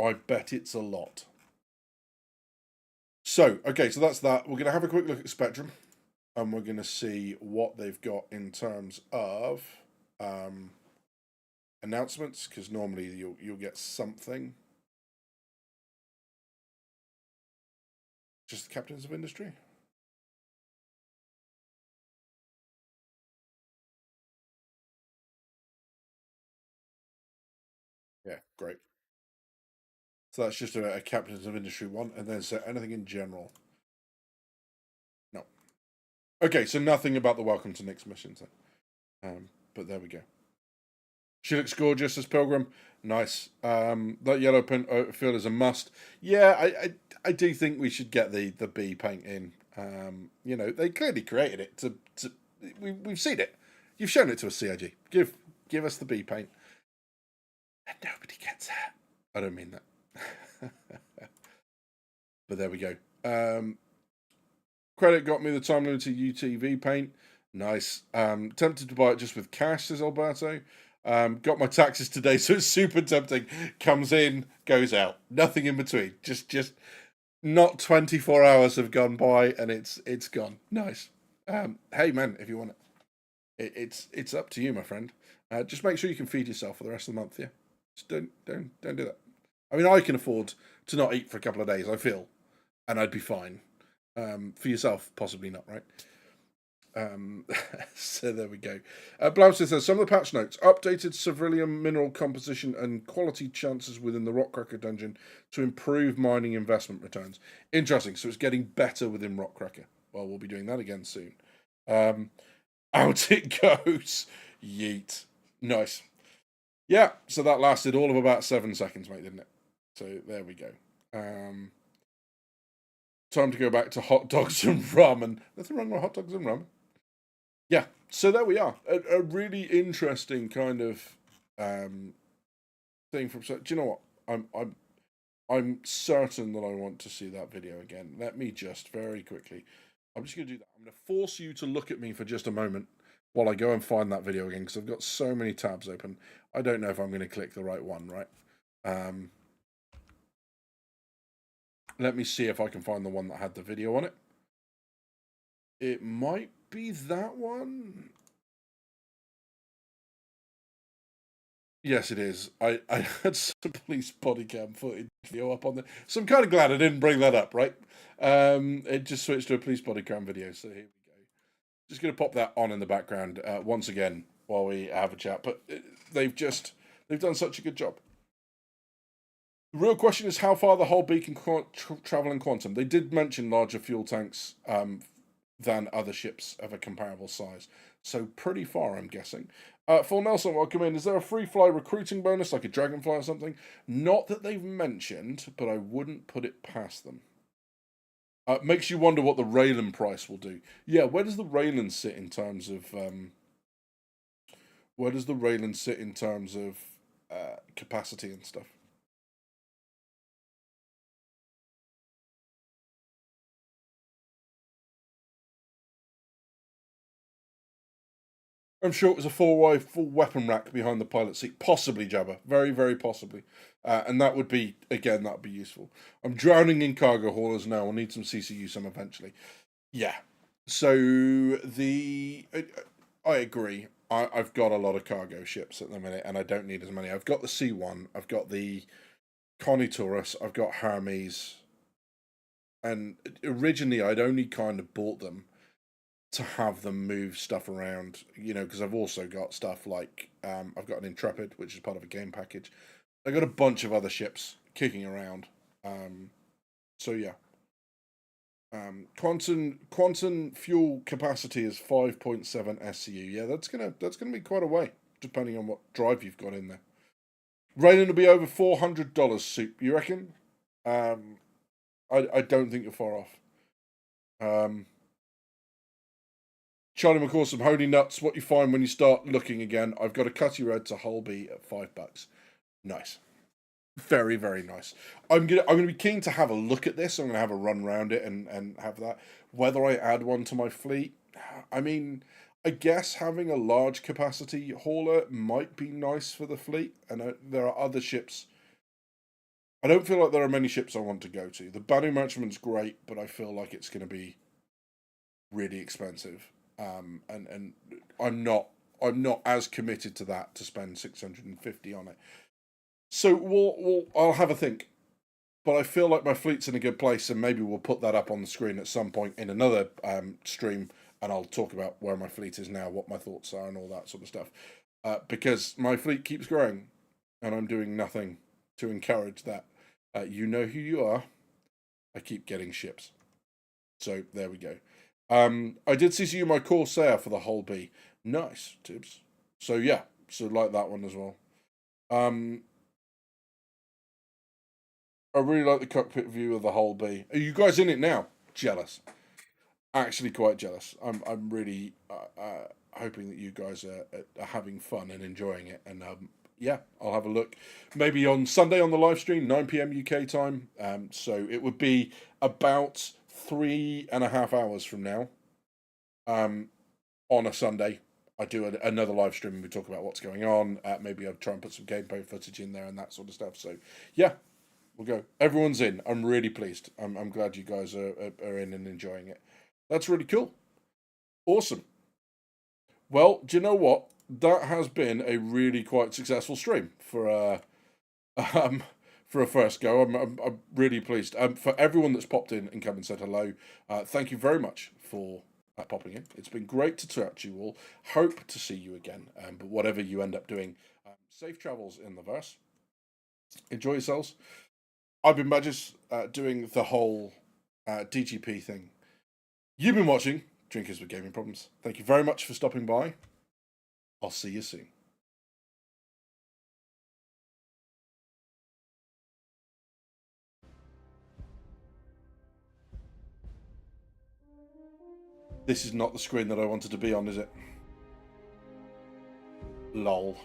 I bet it's a lot. So, okay, so that's that. We're going to have a quick look at Spectrum. And we're going to see what they've got in terms of announcements, because normally you'll get something. Just the Captains of Industry. Yeah, great. So that's just a Captains of Industry one, and then so anything in general. No. Okay, so nothing about the Welcome to Nyx missions then. But there we go. She looks gorgeous as Pilgrim. Nice. That yellow paint I feel is a must. Yeah, I do think we should get the B paint in. They clearly created it we've seen it. You've shown it to us, CIG. Give us the B paint. And nobody gets it. I don't mean that. But there we go. Credit got me the time limited UTV paint. Nice. Tempted to buy it just with cash, says Alberto. Got my taxes today, so it's super tempting. Comes in, goes out. Nothing in between. Just not 24 hours have gone by and it's gone. Nice. Hey man, if you want it, it's up to you, my friend. Just make sure you can feed yourself for the rest of the month. Yeah. Just don't do that. I mean, I can afford to not eat for a couple of days, I feel, and I'd be fine. For yourself, possibly not, right? So there we go. Blouser says, some of the patch notes. Updated Cerulean mineral composition and quality chances within the Rockcracker dungeon to improve mining investment returns. Interesting. So it's getting better within Rockcracker. Well, we'll be doing that again soon. Out it goes. Yeet. Nice. Yeah, so that lasted all of about 7 seconds, mate, didn't it? So there we go. Time to go back to hot dogs and ramen. Nothing wrong with hot dogs and ramen. Yeah, so there we are. A really interesting kind of thing from. Do you know what? I'm certain that I want to see that video again. Let me just very quickly. I'm just going to do that. I'm going to force you to look at me for just a moment while I go and find that video again, because I've got so many tabs open. I don't know if I'm going to click the right one, right? Let me see if I can find the one that had the video on it. It might be that one. Yes, it is. I had some police body cam footage video up on there. So I'm kind of glad I didn't bring that up, right? It just switched to a police body cam video. So here we go. Just going to pop that on in the background once again while we have a chat. But they've done such a good job. The real question is how far the whole B can travel in quantum. They did mention larger fuel tanks than other ships of a comparable size. So pretty far, I'm guessing. Phil Nelson, welcome in. Is there a free fly recruiting bonus, like a Dragonfly or something? Not that they've mentioned, but I wouldn't put it past them. Makes you wonder what the Raylan price will do. Yeah, where does the Raylan sit in terms of... capacity and stuff? I'm sure it was a full weapon rack behind the pilot seat. Possibly, Jabba. Very, very possibly. And that would be, again, that would be useful. I'm drowning in cargo haulers now. I'll need some CCU some eventually. Yeah. So, I agree. I've got a lot of cargo ships at the minute, and I don't need as many. I've got the C1. I've got the Connie Taurus. I've got Hermes. And originally, I'd only kind of bought them to have them move stuff around, you know, because I've also got stuff like, I've got an Intrepid, which is part of a game package. I've got a bunch of other ships kicking around. So yeah. Quantum fuel capacity is 5.7 SCU. Yeah, that's gonna be quite a way, depending on what drive you've got in there. Raylan will be over $400, Soup, you reckon? I don't think you're far off. Charlie McCawsome, holy nuts, what you find when you start looking again. I've got a Cutty Red to Holby at $5. Nice. Very, very nice. I'm gonna be keen to have a look at this. I'm gonna have a run around it and have that. Whether I add one to my fleet, I mean, I guess having a large capacity hauler might be nice for the fleet. And there are other ships. I don't feel like there are many ships I want to go to. The Banu Merchantman's great, but I feel like it's going to be really expensive. And I'm not as committed to that to spend 650 on it. So I'll have a think. But I feel like my fleet's in a good place, and maybe we'll put that up on the screen at some point in another stream, and I'll talk about where my fleet is now, what my thoughts are, and all that sort of stuff. Because my fleet keeps growing, and I'm doing nothing to encourage that. You know who you are. I keep getting ships. So there we go. I did CCU my Corsair for the whole B. Nice, Tibbs. So yeah, so like that one as well. I really like the cockpit view of the whole B. Are you guys in it now? Jealous. Actually quite jealous. I'm really hoping that you guys are having fun and enjoying it. And yeah, I'll have a look. Maybe on Sunday on the live stream, 9 p.m. UK time. So it would be about 3.5 hours from now. On a Sunday, I do another live stream and we talk about what's going on. Maybe I'll try and put some gameplay footage in there and that sort of stuff. So yeah, we'll go. Everyone's in. I'm really pleased. I'm glad you guys are in and enjoying it. That's really cool. Awesome. Well, do you know what? That has been a really quite successful stream for a first go. I'm really pleased. For everyone that's popped in and come and said hello, thank you very much for popping in. It's been great to chat to you all. Hope to see you again. But whatever you end up doing, safe travels in the verse. Enjoy yourselves. I've been Badges doing the whole DGP thing. You've been watching Drinkers with Gaming Problems. Thank you very much for stopping by. I'll see you soon. This is not the screen that I wanted to be on, is it? Lol.